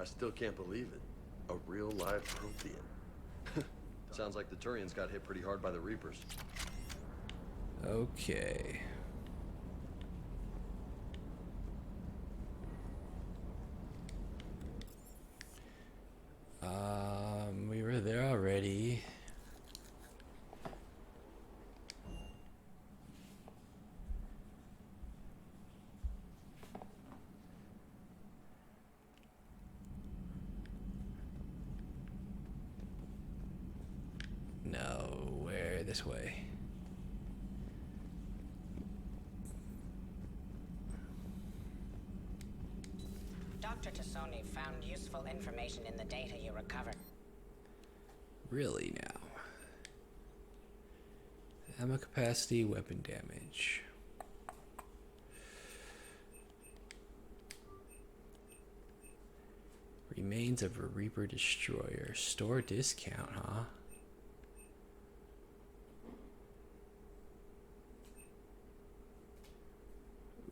I still can't believe it. A real live Prothean. Sounds like the Turians got hit pretty hard by the Reapers. Okay. We were there already. No, where? This way. Dr. Tassoni found useful information in the data you recovered. Really now? Ammo capacity, weapon damage. Remains of a Reaper destroyer. Store discount, huh?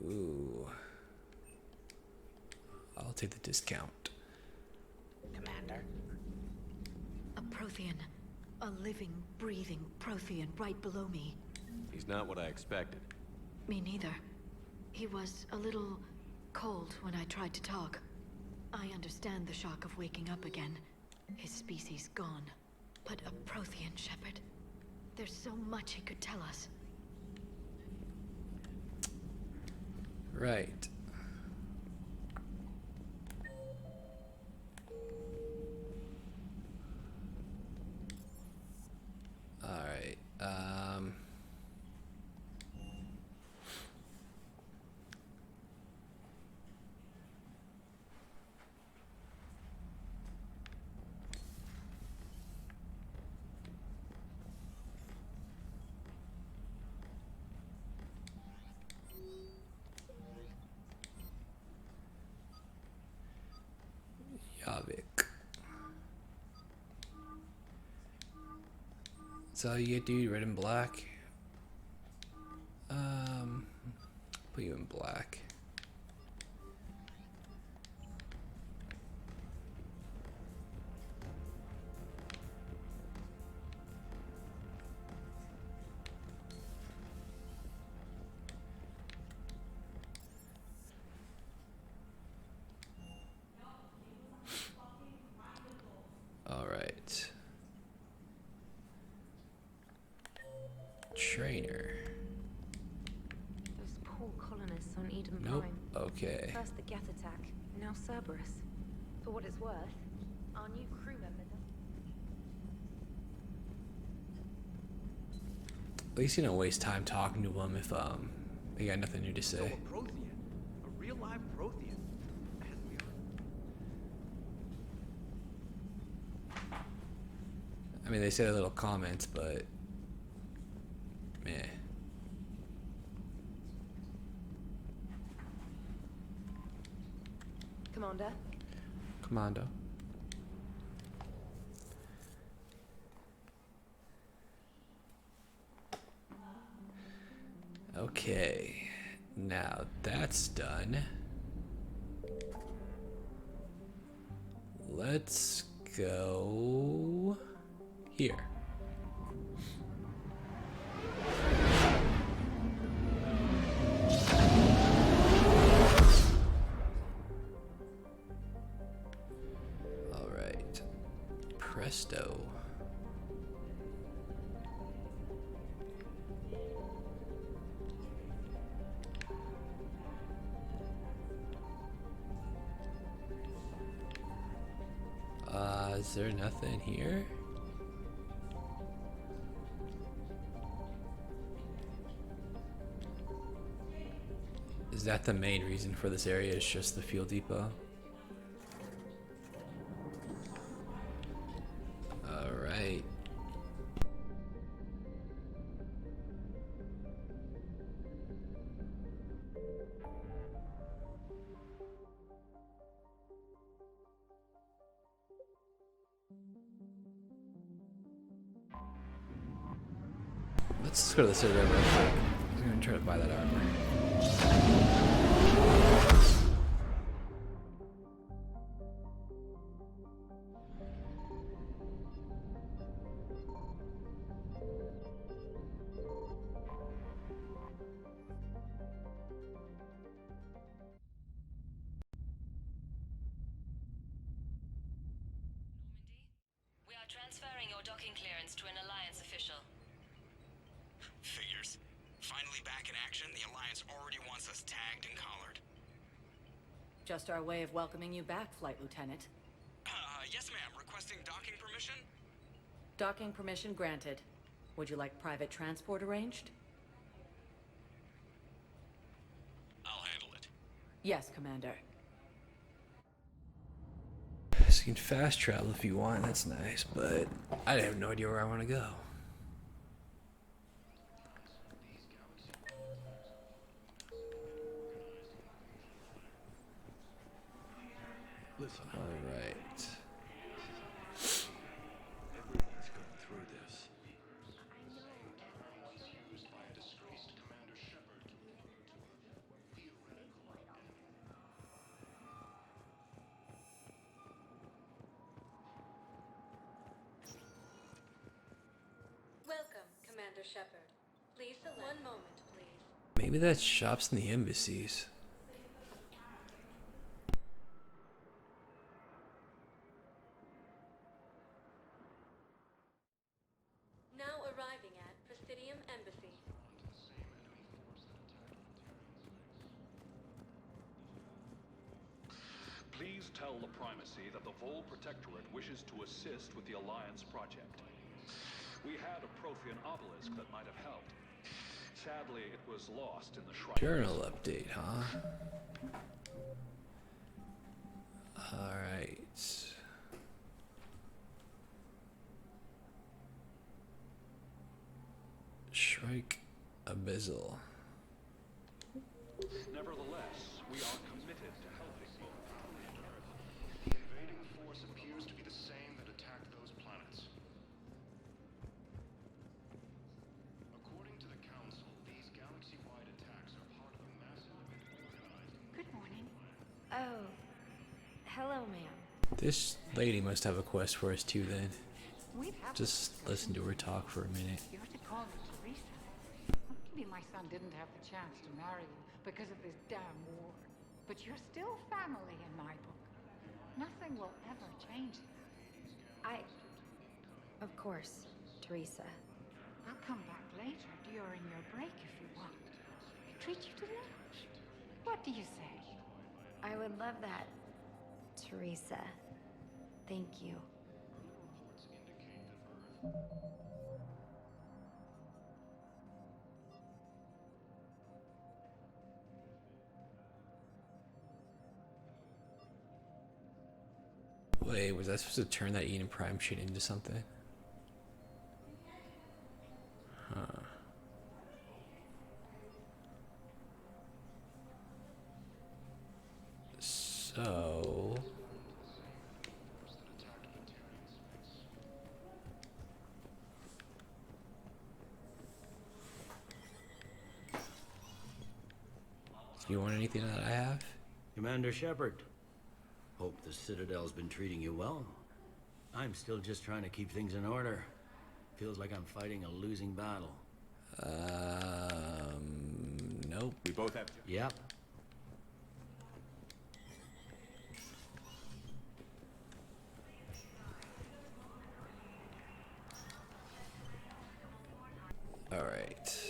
Ooh. I'll take the discount. Commander? A Prothean. A living, breathing Prothean right below me. He's not what I expected. Me neither. He was a little cold when I tried to talk. I understand the shock of waking up again. His species gone. But a Prothean, Shepard. There's so much he could tell us. Right. Alright, Javik. That's all you get, dude. Red and black. Put you in black. All right. Trainer. Those poor colonists on Eden Nope. Prime. Okay. First the Geth attack, now Cerberus. For what it's worth, our new crew member. At least you don't waste time talking to them if they got nothing new to So say. a Prothean. A real live Prothean. As we are. I mean, they said a little comments, but meh. Commander. Commando. Okay, now that's done. Let's go here. All right, presto. Is there nothing here? Is that the main reason for this area? Is just the fuel depot? All right. Let's go to the city real quick. I'm gonna try to buy that armor. We are transferring your docking clearance to an Alliance official. Figures. Finally back in action, the Alliance already wants us tagged and collared. Just our way of welcoming you back, Flight Lieutenant. Yes ma'am, requesting docking permission? Docking permission granted. Would you like private transport arranged? I'll handle it. Yes, Commander. So you can fast travel if you want, that's nice, but I have no idea where I want to go. Listen, all right. Everyone's going through this. Welcome, Commander Shepard. Please select. One moment, please. Maybe that's shops in the embassies. Now arriving at Presidium Embassy. Please tell the Primacy that the Vol Protectorate wishes to assist with the Alliance project. We had a Prothean obelisk that might have helped. Sadly, it was lost in the shrine. Journal update, huh? Alright. Shrike Abyssal. Nevertheless, we are committed to helping you. The invading force appears to be the same that attacked those planets. According to the Council, these galaxy-wide attacks are part of a massive and organized... Good morning. Oh. Hello, ma'am. This lady must have a quest for us too then. We've had Just listen to her talk for a minute. You're to call me Teresa. Maybe my son didn't have the chance to marry you because of this damn war. But you're still family in my book. Nothing will ever change that. Of course, Teresa. I'll come back later during your break if you want. Treat you to lunch. What do you say? I would love that, Teresa. Thank you. Wait, was I supposed to turn that Eden Prime shit into something? Huh. So... You want anything that I have? Commander Shepard. Hope the Citadel's been treating you well. I'm still just trying to keep things in order. Feels like I'm fighting a losing battle. Nope. We both have to. Yep. All right.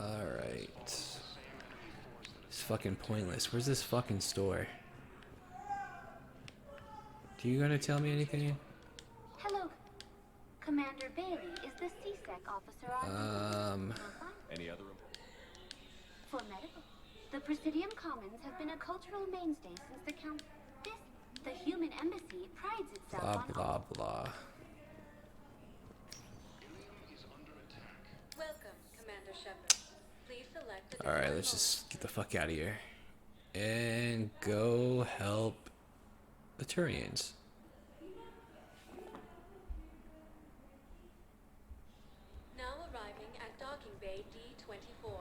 Alright. It's fucking pointless. Where's this fucking store? Do you gonna tell me anything? Hello, Commander Bailey is the CSEC officer on Any other? for medical. The Presidium Commons have been a cultural mainstay since the Count. The human embassy prides itself Blah, on. blah, blah. Welcome, Commander Shepard. Please select a Alright, let's just get the fuck out of here. And go help the Turians. Now arriving at docking bay D-24.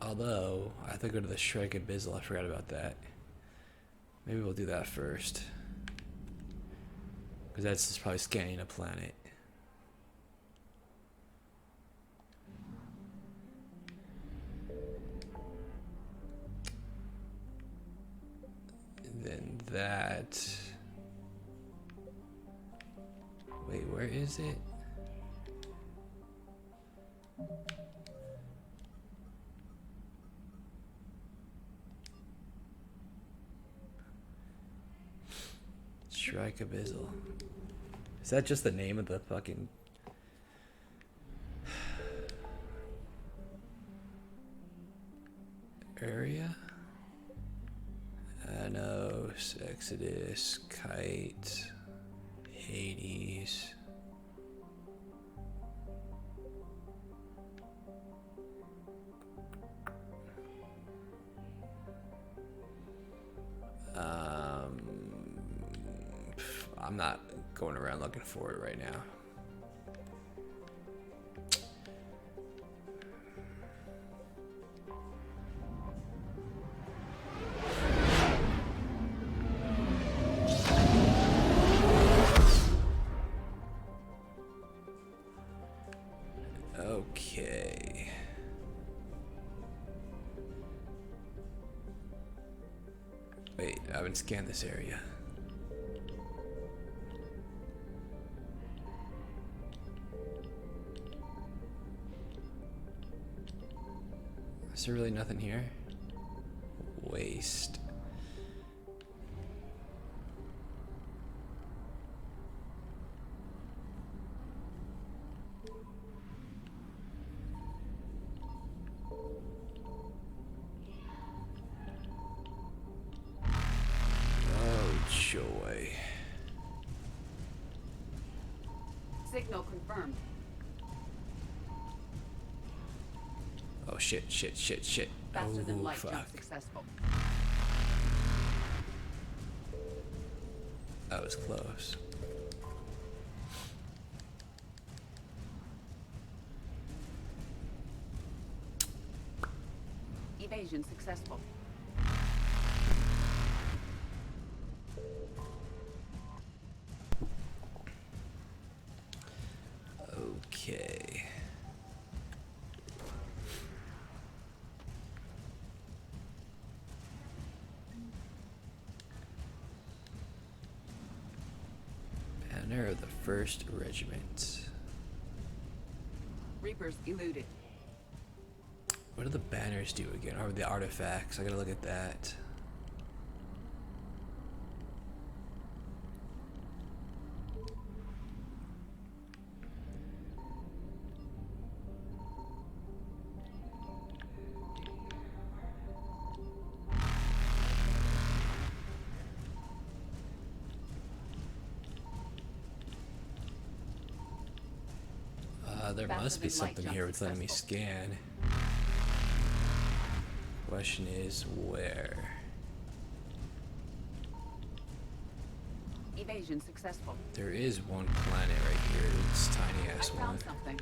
Although, I have to go to the Shrike Abyssal. I forgot about that. Maybe we'll do that first. Because that's just probably scanning a planet. And then that... Wait, where is it? Shrike Abyssal. Is that just the name of the fucking... area? Anos, Exodus, Kite, Hades. I'm not going around looking for it right now. Okay. Wait, I haven't scanned this area. Is there really nothing here? Waste. Oh, joy. Signal confirmed. Oh, shit. Faster than Oh, light fuck. jump successful. That was close. Evasion successful. Okay. Banner of the 1st Regiment. Reapers eluded. What do the banners do again? Or the artifacts? I gotta look at that. There must be something here it's letting me scan. Question is, where? Evasion successful. There is one planet right here. It's tiny ass I one. found something.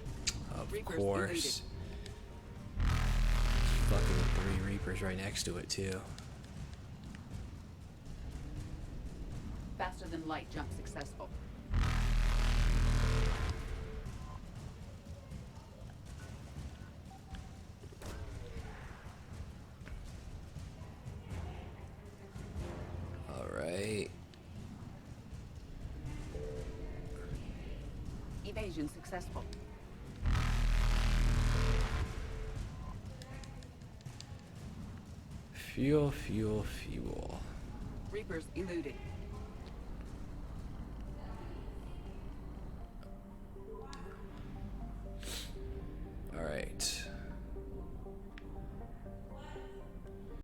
Of Reapers course. Fucking 3 Reapers right next to it too. Faster than light jump successful. Alright. Evasion successful. Fuel, fuel, fuel. Reapers eluded.